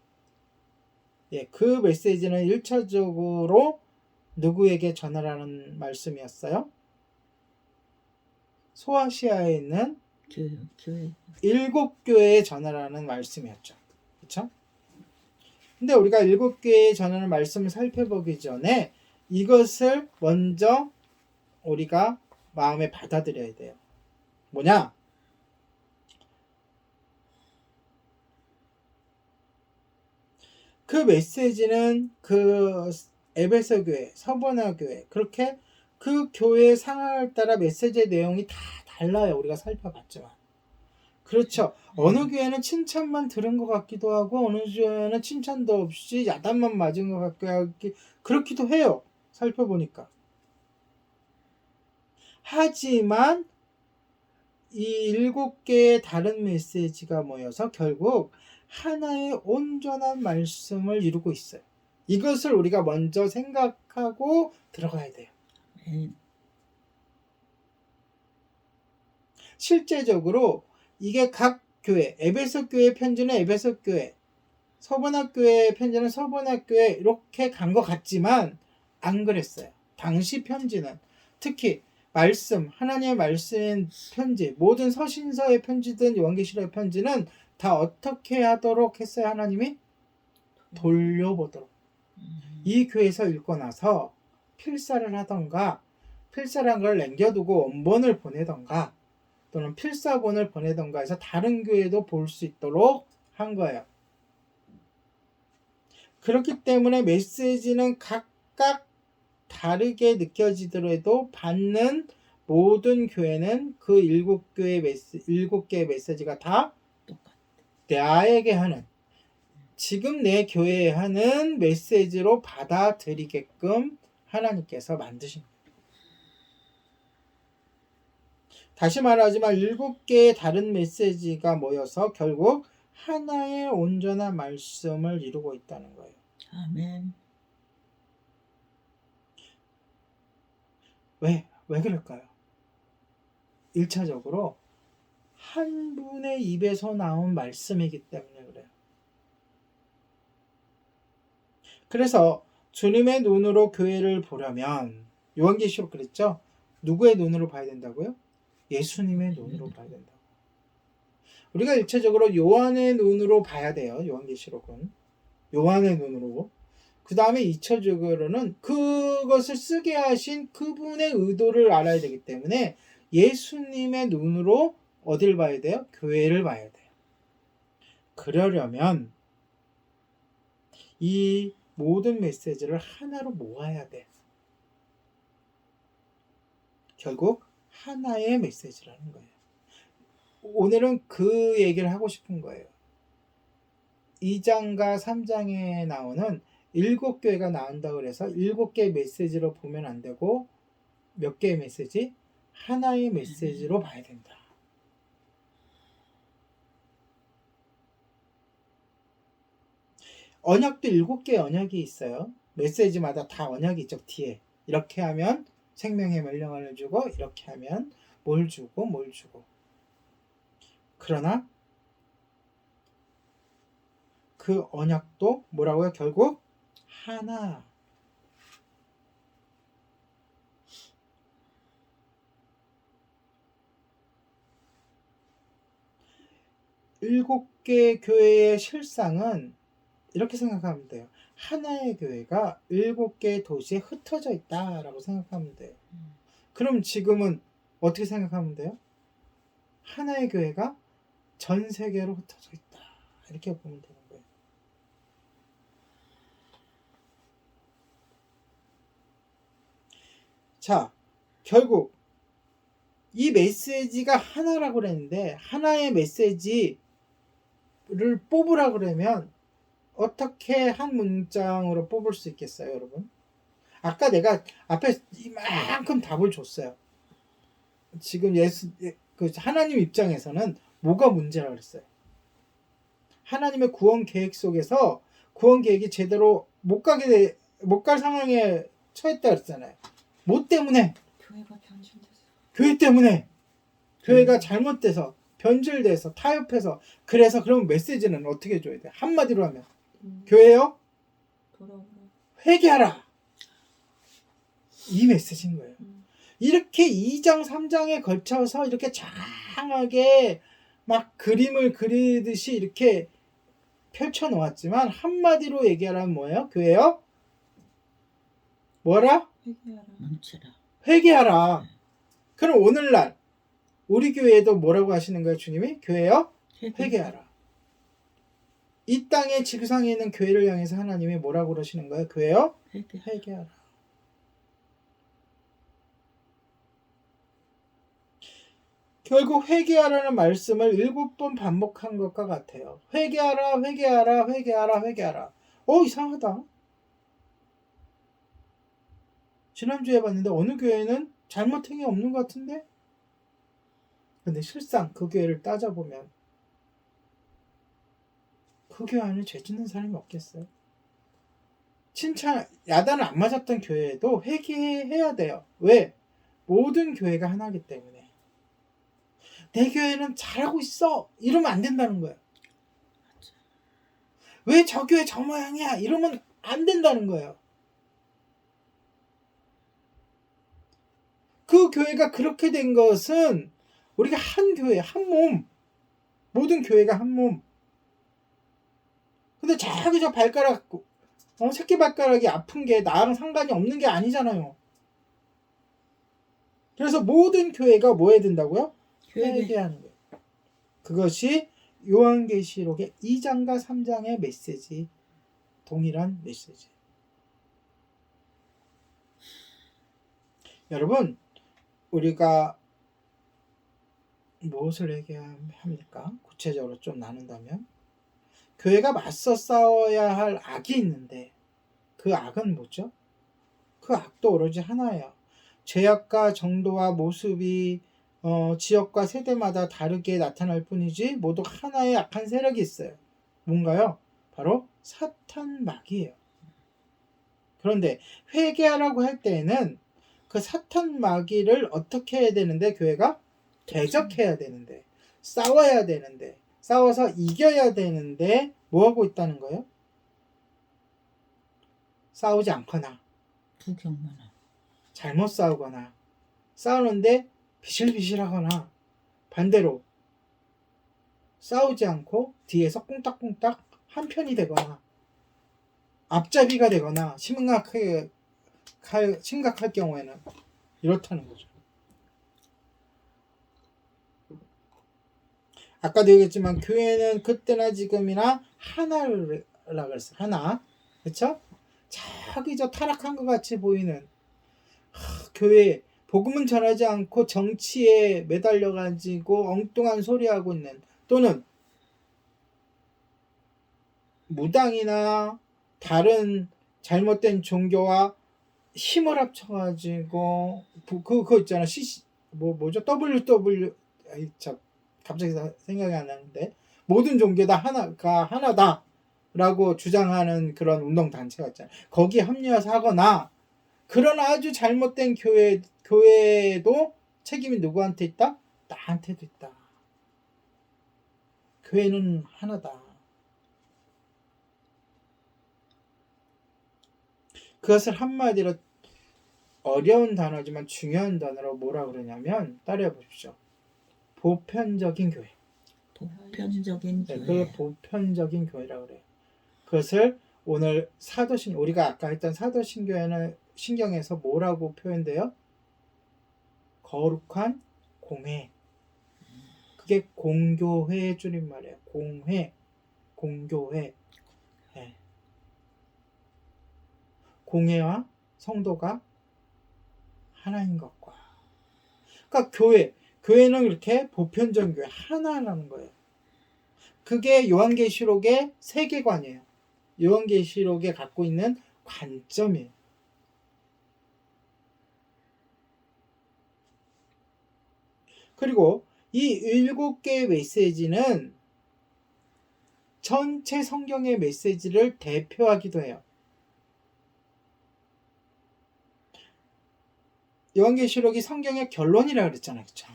예, 그 메시지는 1차적으로 누구에게 전하라는 말씀이었어요? 소아시아에 있는
교회
7교회에 전하라는 말씀이었죠. 그렇죠? 근데 우리가 7교회에 전하는 말씀을 살펴보기 전에 이것을 먼저 우리가 마음에 받아들여야 돼요. 뭐냐? 그 메시지는 그 에베소 교회, 서보나 교회 그렇게 그 교회의 상황을 따라 메시지의 내용이 다 달라요. 우리가 살펴봤지만. 그렇죠. 어느 교회는 칭찬만 들은 것 같기도 하고 어느 교회는 칭찬도 없이 야단만 맞은 것 같기도 그렇기도 해요. 살펴보니까. 하지만 이 7개의 다른 메시지가 모여서 결국 하나의 온전한 말씀을 이루고 있어요. 이것을 우리가 먼저 생각하고 들어가야 돼요. 실제적으로 이게 각 교회, 에베소 교회 편지는 에베소 교회, 서보나 교회 편지는 서보나 교회 이렇게 간 것 같지만 안 그랬어요. 당시 편지는 특히 말씀, 하나님의 말씀인 편지, 모든 서신서의 편지든 요한계시록의 편지는 다 어떻게 하도록 했어요? 하나님이 돌려보도록. 이 교회에서 읽고 나서 필사를 하던가, 필사란 걸 남겨두고 원본을 보내던가, 또는 필사본을 보내던가 해서 다른 교회도 볼 수 있도록 한 거예요. 그렇기 때문에 메시지는 각각 다르게 느껴지더라도 받는 모든 교회는 그 7개의 메시지가 다 나에게 하는, 지금 내 교회에 하는 메시지로 받아들이게끔 하나님께서 만드신 거예요. 다시 말하지만 7개의 다른 메시지가 모여서 결국 하나의 온전한 말씀을 이루고 있다는 거예요.
아멘.
왜 그럴까요? 1차적으로 한 분의 입에서 나온 말씀이기 때문에 그래요. 그래서 주님의 눈으로 교회를 보려면 요한계시록 그랬죠? 누구의 눈으로 봐야 된다고요? 예수님의 눈으로 봐야 된다고. 우리가 1차적으로 요한의 눈으로 봐야 돼요. 요한계시록은 요한의 눈으로. 그 다음에 2차적으로는 그것을 쓰게 하신 그분의 의도를 알아야 되기 때문에 예수님의 눈으로 어딜 봐야 돼요? 교회를 봐야 돼요. 그러려면 이 모든 메시지를 하나로 모아야 돼. 결국 하나의 메시지라는 거예요. 오늘은 그 얘기를 하고 싶은 거예요. 2장과 3장에 나오는 7교회가 나온다고 그래서 7개의 메시지로 보면 안 되고 몇 개의 메시지? 하나의 메시지로 봐야 된다. 언약도 7개의 언약이 있어요. 메시지마다 다 언약이 있죠. 뒤에 이렇게 하면 생명의 명령을 주고 이렇게 하면 뭘 주고. 그러나 그 언약도 뭐라고요? 결국 하나. 일곱 개 교회의 실상은 이렇게 생각하면 돼요. 하나의 교회가 7개의 도시에 흩어져 있다라고 생각하면 돼요. 그럼 지금은 어떻게 생각하면 돼요? 하나의 교회가 전 세계로 흩어져 있다. 이렇게 보면 되는 거예요. 자, 결국 이 메시지가 하나라고 그랬는데 하나의 메시지를 뽑으라고 그러면 어떻게 한 문장으로 뽑을 수 있겠어요, 여러분? 아까 내가 앞에 이만큼 답을 줬어요. 지금 그 하나님 입장에서는 뭐가 문제라고 그랬어요? 하나님의 구원 계획 속에서 구원 계획이 제대로 못 갈 상황에 처했다 그랬잖아요. 뭐 때문에?
교회가 변질됐어.
교회 때문에. 교회가 잘못돼서 변질돼서 타협해서. 그래서 그럼 메시지는 어떻게 줘야 돼? 한마디로 하면 교회요?
돌아오라.
회개하라. 이 메시지인 거예요. 이렇게 2장 3장에 걸쳐서 이렇게 장하게 막 그림을 그리듯이 이렇게 펼쳐 놓았지만 한마디로 얘기하라면 뭐예요? 교회요? 뭐라?
회개하라. 멈춰라.
회개하라. 그럼 오늘날 우리 교회에도 뭐라고 하시는 거예요? 주님이? 교회요? 회개하라. 이 땅의 지구상에 있는 교회를 향해서 하나님이 뭐라고 그러시는 거예요? 교회요? 회개하라. 결국 회개하라는 말씀을 7번 반복한 것과 같아요. 회개하라, 회개하라, 회개하라, 회개하라. 이상하다. 지난주에 봤는데 어느 교회는 잘못한 게 없는 것 같은데? 근데 실상 그 교회를 따져보면 그 교회 안에 죄 짓는 사람이 없겠어요? 야단을 안 맞았던 교회에도 회개해야 돼요. 왜? 모든 교회가 하나이기 때문에. 내 교회는 잘하고 있어 이러면 안 된다는 거예요. 왜 저 교회 저 모양이야 이러면 안 된다는 거예요. 그 그 교회가 그렇게 된 것은 우리가 한 교회, 한 몸, 모든 교회가 한 몸. 근데 자기 저 발가락, 새끼발가락이 아픈 게 나랑 상관이 없는 게 아니잖아요. 그래서 모든 교회가 뭐 해야 된다고요? 회개하는 거예요. 그것이 요한계시록의 2장과 3장의 메시지, 동일한 메시지. 여러분, 우리가 무엇을 회개합니까? 구체적으로 좀 나눈다면 교회가 맞서 싸워야 할 악이 있는데 그 악은 뭐죠? 그 악도 오로지 하나예요. 죄악과 정도와 모습이 지역과 세대마다 다르게 나타날 뿐이지 모두 하나의 악한 세력이 있어요. 뭔가요? 바로 사탄 마귀예요. 그런데 회개하라고 할 때에는 그 사탄 마귀를 어떻게 해야 되는데 교회가 대적해야 되는데 싸워야 되는데 싸워서 이겨야 되는데 뭐하고 있다는 거예요? 싸우지 않거나
구경만 하고
잘못 싸우거나 싸우는데 비실비실하거나 반대로 싸우지 않고 뒤에서 꽁딱꽁딱 한편이 되거나 앞잡이가 되거나 심각할 경우에는 이렇다는 거죠. 아까도 얘기했지만 교회는 그때나 지금이나 하나라 그랬어요. 하나. 그렇죠? 자기 저 타락한 것 같이 보이는 교회 복음은 전하지 않고 정치에 매달려 가지고 엉뚱한 소리하고 있는 또는 무당이나 다른 잘못된 종교와 힘을 합쳐가지고 그거 있잖아. 뭐죠? WW 참 갑자기 생각이 안 나는데 모든 종교 다 하나다라고 주장하는 그런 운동 단체가 있잖아요. 거기에 합류해서 하거나 그런 아주 잘못된 교회도 책임이 누구한테 있다? 나한테도 있다. 교회는 하나다. 그것을 한마디로 어려운 단어지만 중요한 단어로 뭐라 그러냐면 따라해 보십시오. 보편적인 교회.
보편적인
네,
교회.
그 보편적인 교회라고 그래요. 그것을 오늘 우리가 아까 했던 사도신교회는 신경에서 뭐라고 표현돼요? 거룩한 공회. 그게 공교회의 줄임말이에요. 공교회. 네. 공회와 성도가 하나인 것과. 그러니까 교회는 이렇게 보편적인 교회 하나라는 거예요. 그게 요한계시록의 세계관이에요. 요한계시록에 갖고 있는 관점이에요. 그리고 이 7개의 메시지는 전체 성경의 메시지를 대표하기도 해요. 요한계시록이 성경의 결론이라 그랬잖아요. 그쵸?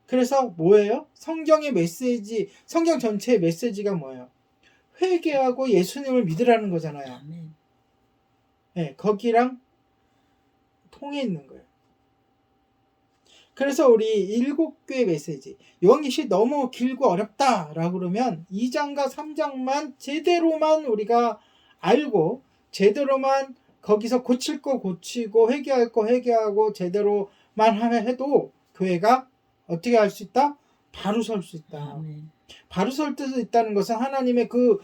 그래서 뭐예요? 성경의 메시지, 성경 전체의 메시지가 뭐예요? 회개하고 예수님을 믿으라는 거잖아요.
아멘.
네, 거기랑 통해 있는 거예요. 그래서 우리 7개의 메시지, 요한계시 너무 길고 어렵다라고 그러면 2장과 3장만 제대로만 우리가 알고 제대로만 거기서 고칠 거 고치고 회개할 거 회개하고 제대로만 해도 교회가 어떻게 할 수 있다? 바로 설 수 있다.
아멘.
바로 설 수 있다는 것은 하나님의 그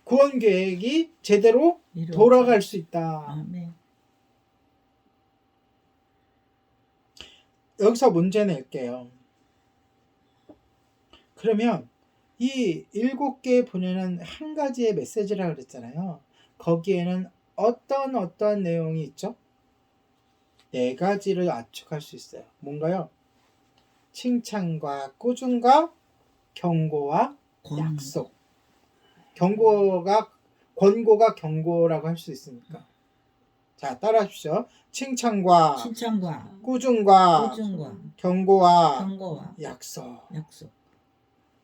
구원 계획이 제대로
이루어져.
돌아갈 수 있다.
아멘.
여기서 문제 낼게요. 그러면 이 7개의 분야는 한 가지의 메시지라 그랬잖아요. 거기에는 어떤 내용이 있죠? 4가지를 압축할 수 있어요. 뭔가요? 칭찬과 꾸중과 경고와 약속. 권고가 경고라고 할 수 있으니까. 자, 따라하십시오. 칭찬과 꾸중과 경고와 약속.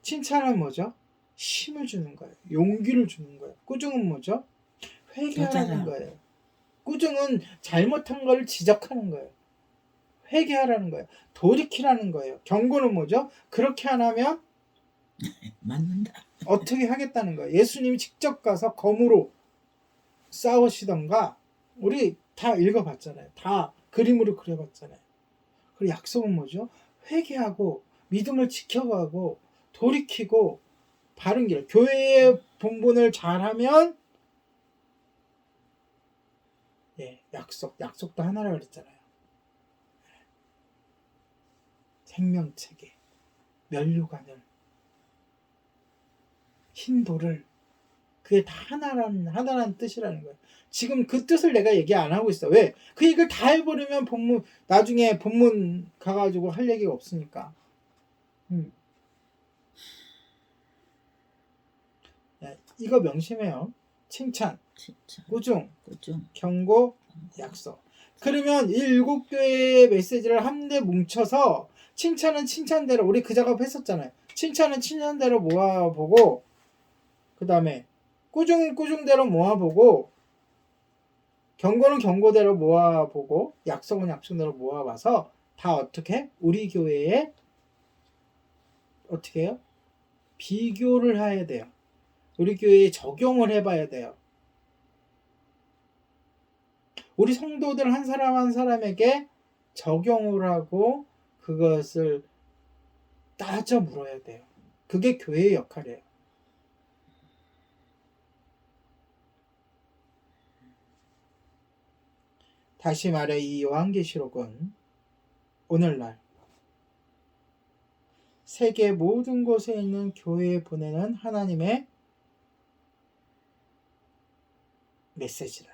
칭찬은 뭐죠? 힘을 주는 거예요. 용기를 주는 거예요. 꾸중은 뭐죠? 회개하는 거예요. 꾸중은 잘못한 걸 지적하는 거예요. 회개하라는 거예요. 돌이키라는 거예요. 경고는 뭐죠? 그렇게 안 하면
맞는다.
어떻게 하겠다는 거예요. 예수님이 직접 가서 검으로 싸우시던가 우리 다 읽어봤잖아요. 다 그림으로 그려봤잖아요. 그리고 약속은 뭐죠? 회개하고 믿음을 지켜가고 돌이키고 바른 길, 교회의 본분을 잘하면 약속도 하나라 그랬잖아요. 생명책에 면류관을 흰 돌을 그게 다 하나라는 뜻이라는 거예요. 지금 그 뜻을 내가 얘기 안 하고 있어. 왜? 그 얘기를 다 해버리면 나중에 본문 가가지고 할 얘기가 없으니까. 이거 명심해요. 칭찬,
진짜.
꾸중,
꾸중.
경고, 약속. 그러면 이 7교회의 메시지를 한데 뭉쳐서 칭찬은 칭찬대로 우리 그 작업 했었잖아요. 칭찬은 칭찬대로 모아보고 그 다음에 꾸중은 꾸중대로 모아보고 경고는 경고대로 모아보고 약속은 약속대로 모아봐서 다 어떻게? 우리 교회에 어떻게 해요? 비교를 해야 돼요. 우리 교회에 적용을 해봐야 돼요. 우리 성도들 한 사람 한 사람에게 적용을 하고 그것을 따져 물어야 돼요. 그게 교회의 역할이에요. 다시 말해 이 요한계시록은 오늘날 세계 모든 곳에 있는 교회에 보내는 하나님의 메시지다.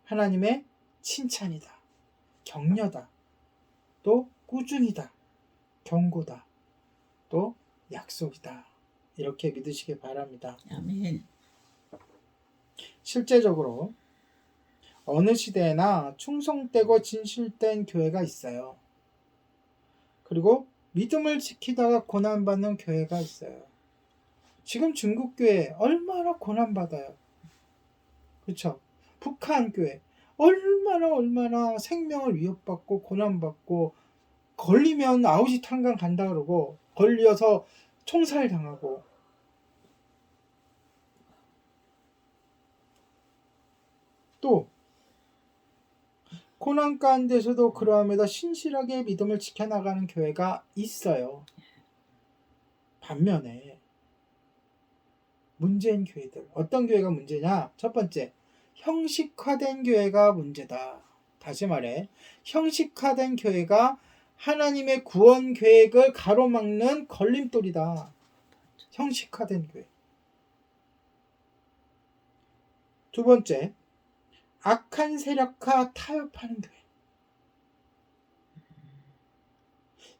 하나님의 칭찬이다. 격려다. 또 꾸준이다. 경고다. 또 약속이다. 이렇게 믿으시기 바랍니다.
아멘.
실제적으로 어느 시대에나 충성되고 진실된 교회가 있어요. 그리고 믿음을 지키다가 고난받는 교회가 있어요. 지금 중국 교회 얼마나 고난받아요. 그렇죠? 북한 교회 얼마나 생명을 위협받고 고난받고 걸리면 아우지 탄광 간다 그러고 걸려서 총살 당하고 또 고난 가운데서도 그러함에도 신실하게 믿음을 지켜나가는 교회가 있어요. 반면에 문제인 교회들 어떤 교회가 문제냐? 첫 번째 형식화된 교회가 문제다. 다시 말해 형식화된 교회가 하나님의 구원 계획을 가로막는 걸림돌이다. 형식화된 교회. 두 번째 악한 세력과 타협하는 교회.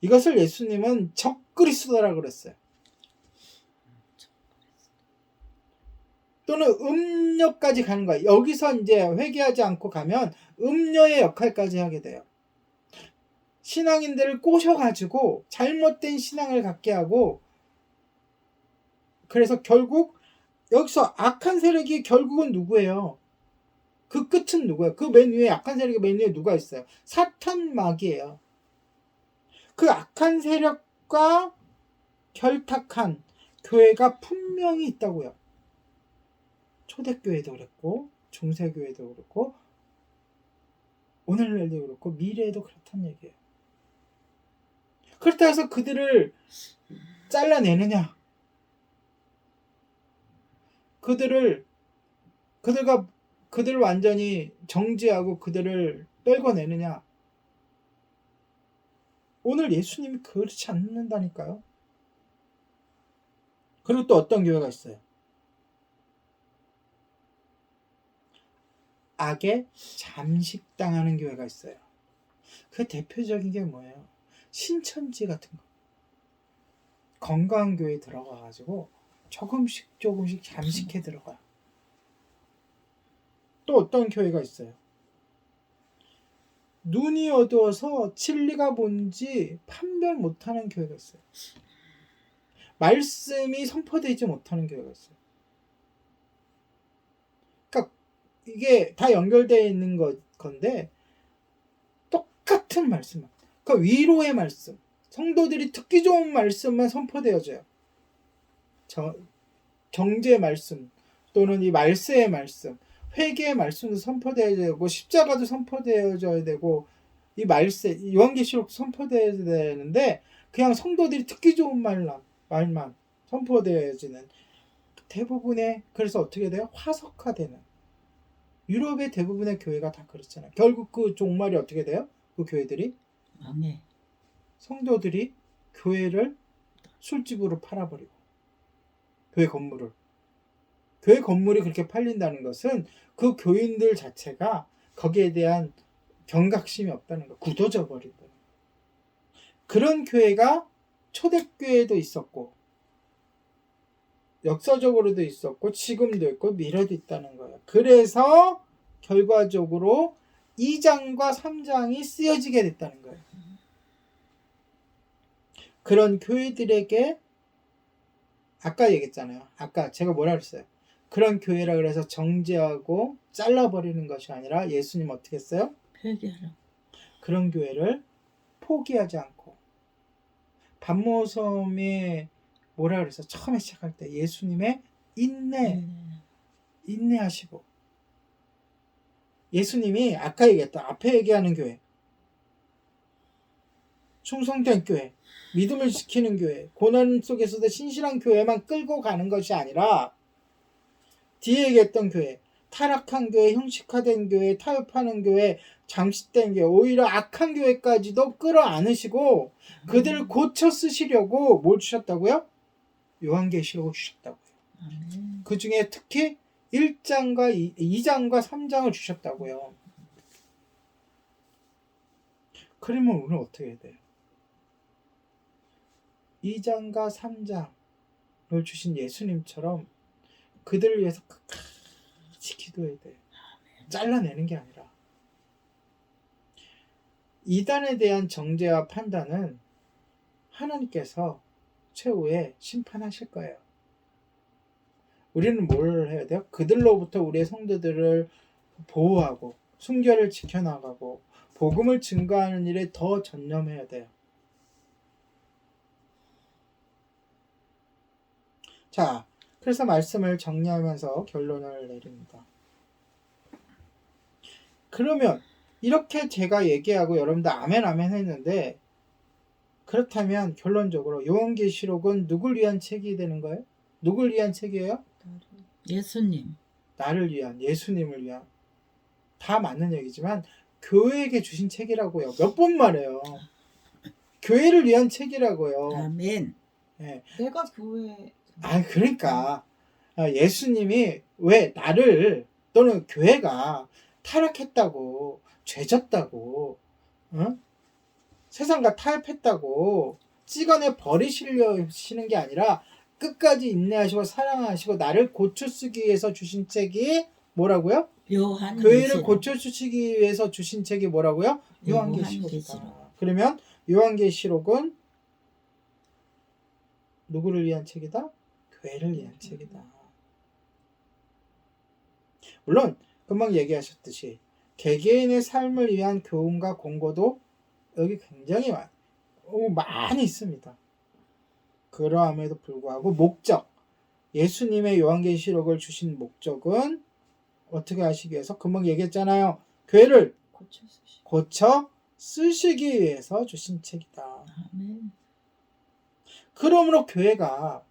이것을 예수님은 적그리스도라고 그랬어요. 또는 음녀까지 가는 거예요. 여기서 이제 회개하지 않고 가면 음녀의 역할까지 하게 돼요. 신앙인들을 꼬셔가지고 잘못된 신앙을 갖게 하고 그래서 결국 여기서 악한 세력이 결국은 누구예요? 그 끝은 누구예요? 그 맨 위에 악한 세력의 맨 위에 누가 있어요? 사탄 마귀예요. 그 악한 세력과 결탁한 교회가 분명히 있다고요. 초대교회도 그랬고 중세교회도 그렇고 오늘날도 그렇고 미래에도 그렇다는 얘기예요. 그렇다 해서 그들을 잘라내느냐? 그들을 완전히 정지하고 그들을 떨궈내느냐? 오늘 예수님이 그렇지 않는다니까요. 그리고 또 어떤 교회가 있어요? 악에 잠식당하는 교회가 있어요. 그 대표적인 게 뭐예요? 신천지 같은 거. 건강한 교회에 들어가가지고 조금씩 잠식해 들어가요. 또 어떤 교회가 있어요? 눈이 어두워서 진리가 뭔지 판별 못하는 교회가 있어요. 말씀이 선포되지 못하는 교회가 있어요. 그러니까 이게 다 연결되어 있는 건데 똑같은 말씀만. 그 위로의 말씀, 성도들이 듣기 좋은 말씀만 선포되어져요. 경제의 말씀 또는 이 말세의 말씀, 회개의 말씀도 선포되어야 되고 십자가도 선포되어져야 되고 이 말세, 요한계시록 선포되어야 되는데 그냥 성도들이 듣기 좋은 말만 선포되어지는 대부분의, 그래서 어떻게 돼요? 화석화되는. 유럽의 대부분의 교회가 다 그렇잖아요. 결국 그 종말이 어떻게 돼요? 그 교회들이
아멘.
성도들이 교회를 술집으로 팔아버리고 교회 건물이 그렇게 팔린다는 것은 그 교인들 자체가 거기에 대한 경각심이 없다는 거, 굳어져 버리고. 그런 교회가 초대교회도 있었고 역사적으로도 있었고 지금도 있고 미래도 있다는 거예요. 그래서 결과적으로 2장과 3장이 쓰여지게 됐다는 거예요. 그런 교회들에게 아까 얘기했잖아요. 아까 제가 뭐라 그랬어요? 그런 교회라 그래서 정죄하고 잘라버리는 것이 아니라 예수님 어떻게 했어요?
회개하라.
그런 교회를 포기하지 않고 반모섬에 뭐라 그랬어? 처음에 시작할 때 예수님의 인내하시고 예수님이 아까 얘기했던 앞에 얘기하는 교회, 충성된 교회, 믿음을 지키는 교회, 고난 속에서도 신실한 교회만 끌고 가는 것이 아니라 뒤에 얘기했던 교회, 타락한 교회, 형식화된 교회, 타협하는 교회, 잠식된 교회, 오히려 악한 교회까지도 끌어안으시고 그들을 고쳐 쓰시려고 뭘 주셨다고요? 요한계시록을 주셨다고요. 그 중에 특히 1장과 2장과 3장을 주셨다고요. 그러면 오늘 어떻게 해야 돼요? 2장과 3장을 주신 예수님처럼 그들을 위해서 끝까지 기도해야 돼요. 잘라내는 게 아니라. 이단에 대한 정죄와 판단은 하나님께서 최후에 심판하실 거예요. 우리는 뭘 해야 돼요? 그들로부터 우리의 성도들을 보호하고 순결을 지켜나가고 복음을 증거하는 일에 더 전념해야 돼요. 자, 그래서 말씀을 정리하면서 결론을 내립니다. 그러면 이렇게 제가 얘기하고 여러분들 아멘 아멘 했는데 그렇다면 결론적으로 요한계시록은 누굴 위한 책이 되는 거예요? 누굴 위한 책이에요?
예수님.
나를 위한, 예수님을 위한. 다 맞는 얘기지만 교회에게 주신 책이라고요. 몇 번 말해요. 교회를 위한 책이라고요.
아멘.
네.
내가 교회
그러니까 예수님이 왜 나를 또는 교회가 타락했다고 죄졌다고 세상과 타협했다고 찍어내 버리시려시는 게 아니라 끝까지 인내하시고 사랑하시고 나를 고쳐쓰기 위해서 주신 책이 뭐라고요? 교회를 고쳐주시기 위해서 주신 책이 뭐라고요? 요한계시록이다. 그러면 요한계시록은 누구를 위한 책이다? 교회를 위한 책이다. 물론 금방 얘기하셨듯이 개개인의 삶을 위한 교훈과 공고도 여기 굉장히 많이 있습니다. 그러함에도 불구하고 목적, 예수님의 요한계시록을 주신 목적은 어떻게 하시기 위해서? 금방 얘기했잖아요. 교회를 고쳐 쓰시기 위해서 주신 책이다.
아멘.
그러므로 교회가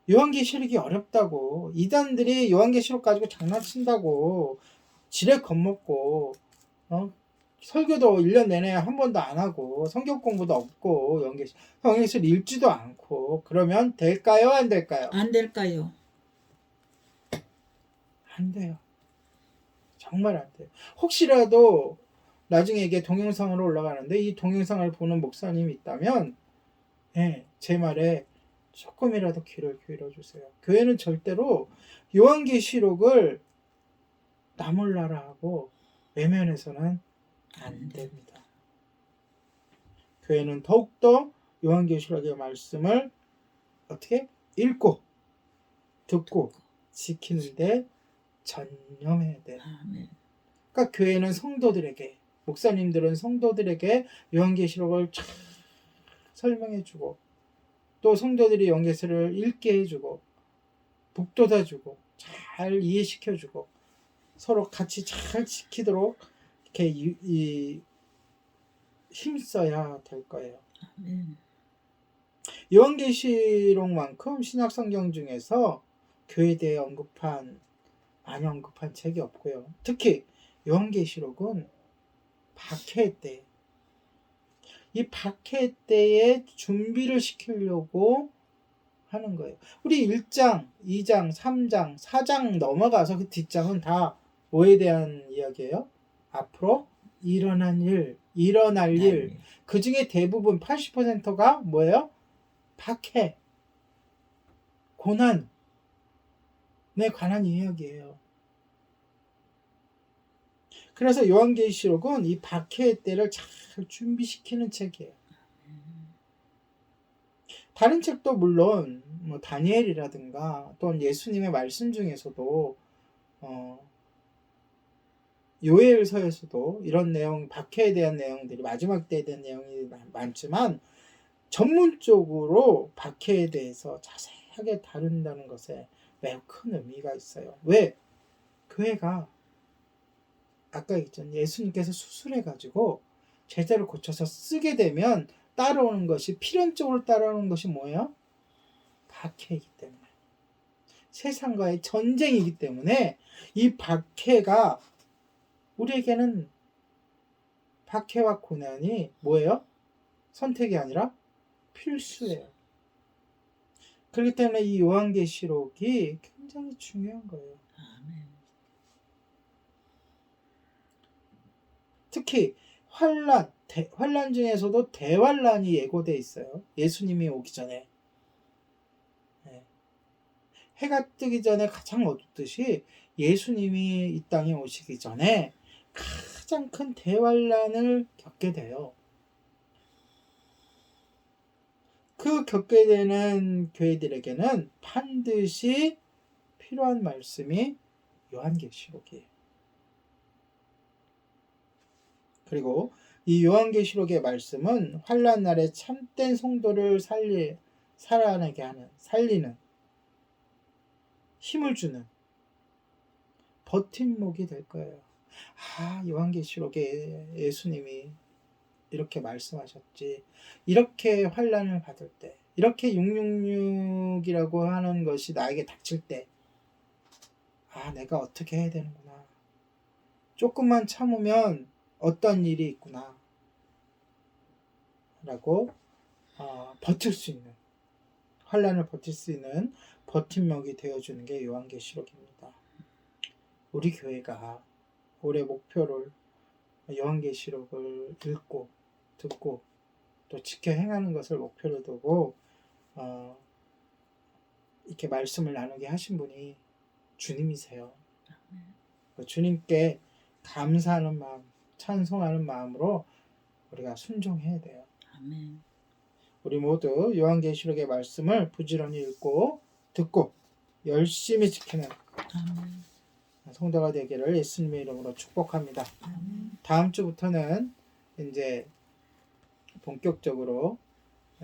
요한계시록이 어렵다고 이단들이 요한계시록 가지고 장난친다고 지레 겁먹고 설교도 1년 내내 한 번도 안 하고 성경 공부도 없고 요한계시록 읽지도 않고 그러면 될까요? 안 될까요?
안 될까요?
안 돼요. 정말 안 돼요. 혹시라도 나중에 이게 동영상으로 올라가는데 이 동영상을 보는 목사님이 있다면 제 말에 조금이라도 귀를 기울여주세요. 교회는 절대로 요한계시록을 나 몰라라 하고 외면해서는 안 됩니다. 교회는 더욱더 요한계시록의 말씀을 어떻게? 읽고 듣고 지키는데 전념해야 돼.
아멘.
그러니까 교회는 성도들에게, 목사님들은 성도들에게 요한계시록을 쫙 설명해주고, 또 성도들이 요한계시록을 읽게 해주고, 북돋아주고, 잘 이해시켜주고, 서로 같이 잘 지키도록 이렇게 힘써야 될 거예요.
아멘.
요한계시록만큼 신약성경 중에서 교회에 대해 많이 언급한 책이 없고요. 특히 요한계시록은 박해 때, 이 박해 때에 준비를 시키려고 하는 거예요. 우리 1장, 2장, 3장, 4장 넘어가서 그 뒷장은 다 뭐에 대한 이야기예요? 앞으로 일어날 일. 그 중에 대부분 80%가 뭐예요? 박해, 고난에 관한 이야기예요. 그래서 요한계시록은 이 박해의 때를 잘 준비시키는 책이에요. 다른 책도 물론 뭐 다니엘이라든가 또는 예수님의 말씀 중에서도 요엘서에서도 이런 내용, 박해에 대한 내용들이, 마지막 때에 대한 내용이 많지만 전문적으로 박해에 대해서 자세하게 다룬다는 것에 매우 큰 의미가 있어요. 왜? 교회가 아까 있잖아요. 예수님께서 수술해가지고 제자를 고쳐서 쓰게 되면 따라오는 것이, 필연적으로 따라오는 것이 뭐예요? 박해이기 때문에, 세상과의 전쟁이기 때문에 이 박해가 우리에게는, 박해와 고난이 뭐예요? 선택이 아니라 필수예요. 그렇기 때문에 이 요한계시록이 굉장히 중요한 거예요.
아멘.
특히 환란 중에서도 대환란이 예고돼 있어요. 예수님이 오기 전에. 해가 뜨기 전에 가장 어둡듯이 예수님이 이 땅에 오시기 전에 가장 큰 대환란을 겪게 돼요. 그 겪게 되는 교회들에게는 반드시 필요한 말씀이 요한계시록이에요. 그리고 이 요한계시록의 말씀은 환난 날에 참된 성도를 살아나게 하는, 살리는, 힘을 주는 버팀목이 될 거예요. 요한계시록에 예수님이 이렇게 말씀하셨지. 이렇게 환난을 받을 때, 이렇게 666이라고 하는 것이 나에게 닥칠 때, 내가 어떻게 해야 되는구나. 조금만 참으면 어떤 일이 있구나. 라고 버틸 수 있는, 환난을 버틸 수 있는 버팀목이 되어주는 게 요한계시록입니다. 우리 교회가 올해 목표를 요한계시록을 읽고 듣고 또 지켜 행하는 것을 목표로 두고 이렇게 말씀을 나누게 하신 분이 주님이세요. 주님께 감사하는 마음, 찬송하는 마음으로 우리가 순종해야 돼요.
아멘.
우리 모두 요한계시록의 말씀을 부지런히 읽고 듣고 열심히 지키는
아멘.
성도가 되기를 예수님의 이름으로 축복합니다.
아멘.
다음 주부터는 이제 본격적으로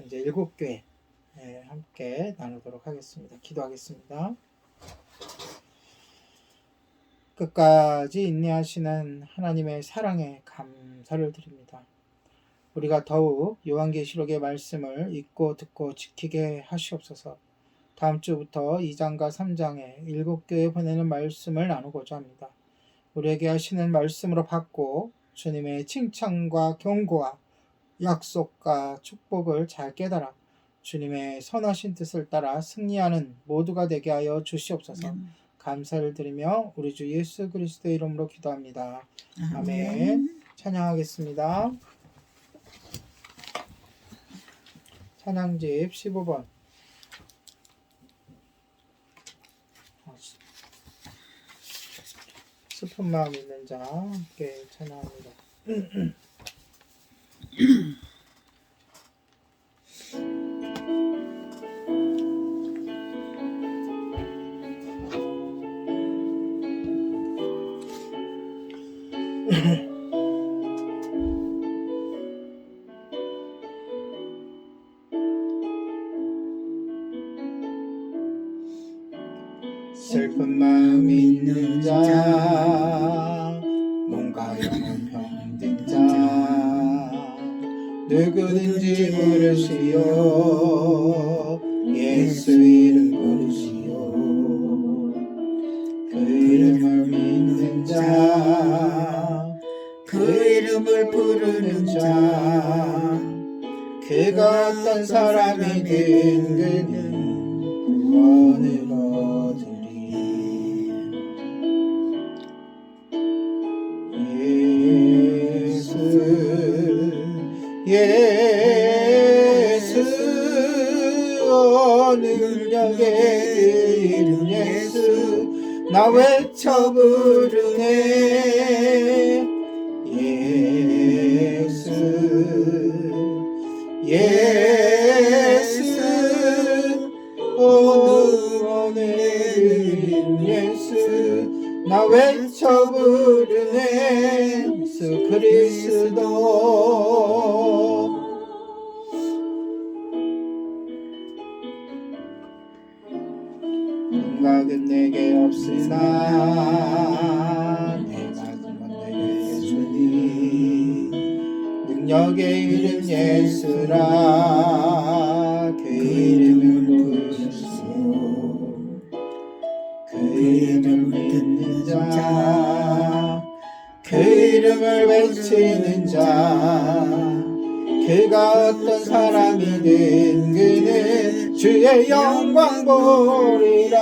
이제 7교회 함께 나누도록 하겠습니다. 기도하겠습니다. 끝까지 인내하시는 하나님의 사랑에 감사를 드립니다. 우리가 더욱 요한계시록의 말씀을 읽고 듣고 지키게 하시옵소서. 다음 주부터 2장과 3장에 7교회 보내는 말씀을 나누고자 합니다. 우리에게 하시는 말씀으로 받고 주님의 칭찬과 경고와 약속과 축복을 잘 깨달아 주님의 선하신 뜻을 따라 승리하는 모두가 되게 하여 주시옵소서. 감사를 드리며 우리 주 예수 그리스도의 이름으로 기도합니다. 아멘. 찬양하겠습니다. 찬양집 15번. 슬픈 마음 있는 자 함께 찬양합니다. 슬픈 마음 있는 자 몸과 영혼 병든 자 누구든지 부르시오 예수 이름 부르시오 그 이름을 믿는 자 그 이름을 부르는 자 그가 어떤 사람이든 그는 구원을 얻으리 예수 능력의 이름 예수 나 외쳐 부르네 예수 구원의 이름 예수 나 외쳐 부르네 예수 그리스도 감각은 내게 없으나 내가 그만 내게 주니 능력의 이름 예수라 그 이름을 부르시오 그 이름을 듣는 자 그 이름을 외치는 자 그가 어떤 사람이든 그는 주의 영광 보리라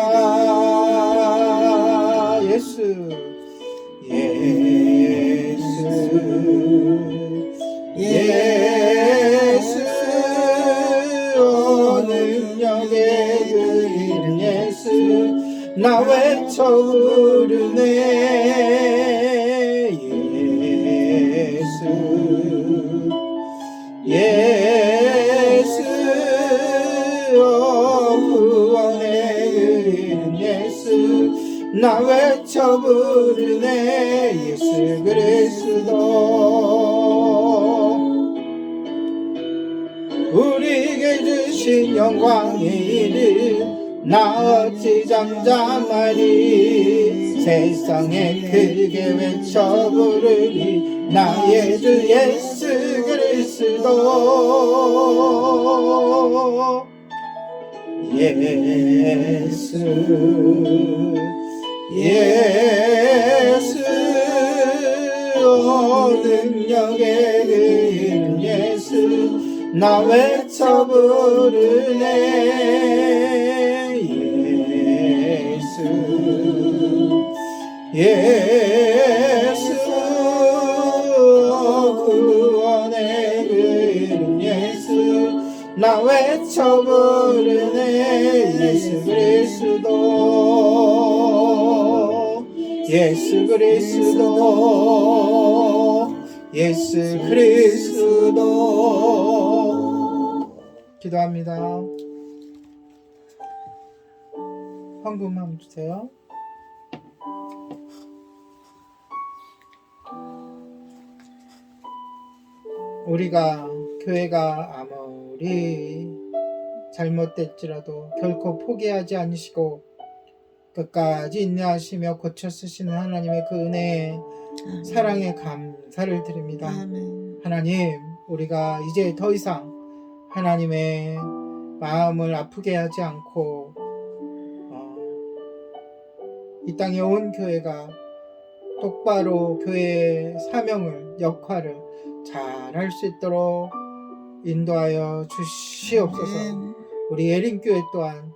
예수 능력의 그 이름 예수 나 외쳐 부르네 예수 구원의 그 이름 예수 나 외쳐 부르네 예수 그리스도 우리에게 주신 영광의 이름 나 어찌 잠잠하리 세상에 크게 외쳐 부르리 나의 주 예수 그리스도 예수 능력의 그 이름 예수 나 외쳐 부르네 예수 구원의 그 이름 예수 나 외쳐 부르네 예수 그리스도 예수 그리스도 예수 그리스도 기도합니다. 헌금 한번 주세요. 우리가 교회가 아무리 잘못됐지라도 결코 포기하지 않으시고 끝까지 인내하시며 고쳐 쓰시는 하나님의 그 은혜에 사랑에 감사를 드립니다. 하나님, 우리가 이제 더 이상 하나님의 마음을 아프게 하지 않고 이 땅에 온 교회가 똑바로 교회의 사명을, 역할을 잘 할 수 있도록 인도하여 주시옵소서. 우리 예린교회 또한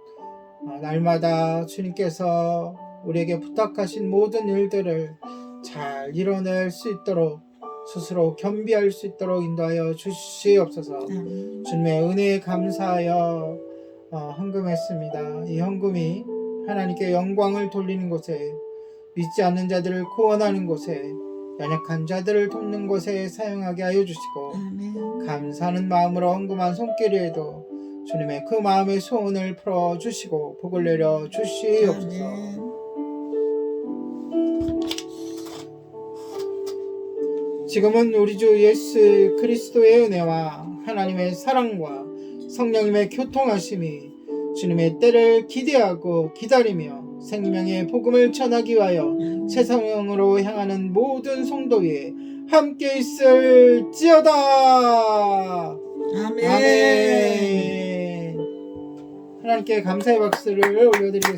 날마다 주님께서 우리에게 부탁하신 모든 일들을 잘 이뤄낼 수 있도록 스스로 겸비할 수 있도록 인도하여 주시옵소서. 주님의 은혜에 감사하여 헌금했습니다. 이 헌금이 하나님께 영광을 돌리는 곳에, 믿지 않는 자들을 구원하는 곳에, 연약한 자들을 돕는 곳에 사용하게 하여 주시고 감사하는 마음으로 헌금한 손길에도 주님의 그 마음의 소원을 풀어주시고 복을 내려 주시옵소서. 지금은 우리 주 예수 그리스도의 은혜와 하나님의 사랑과 성령님의 교통하심이 주님의 때를 기대하고 기다리며 생명의 복음을 전하기 위하여 세상으로 향하는 모든 성도 위에 함께 있을지어다.
아멘.
아멘. 하나님께 감사의 박수를 올려드리겠습니다.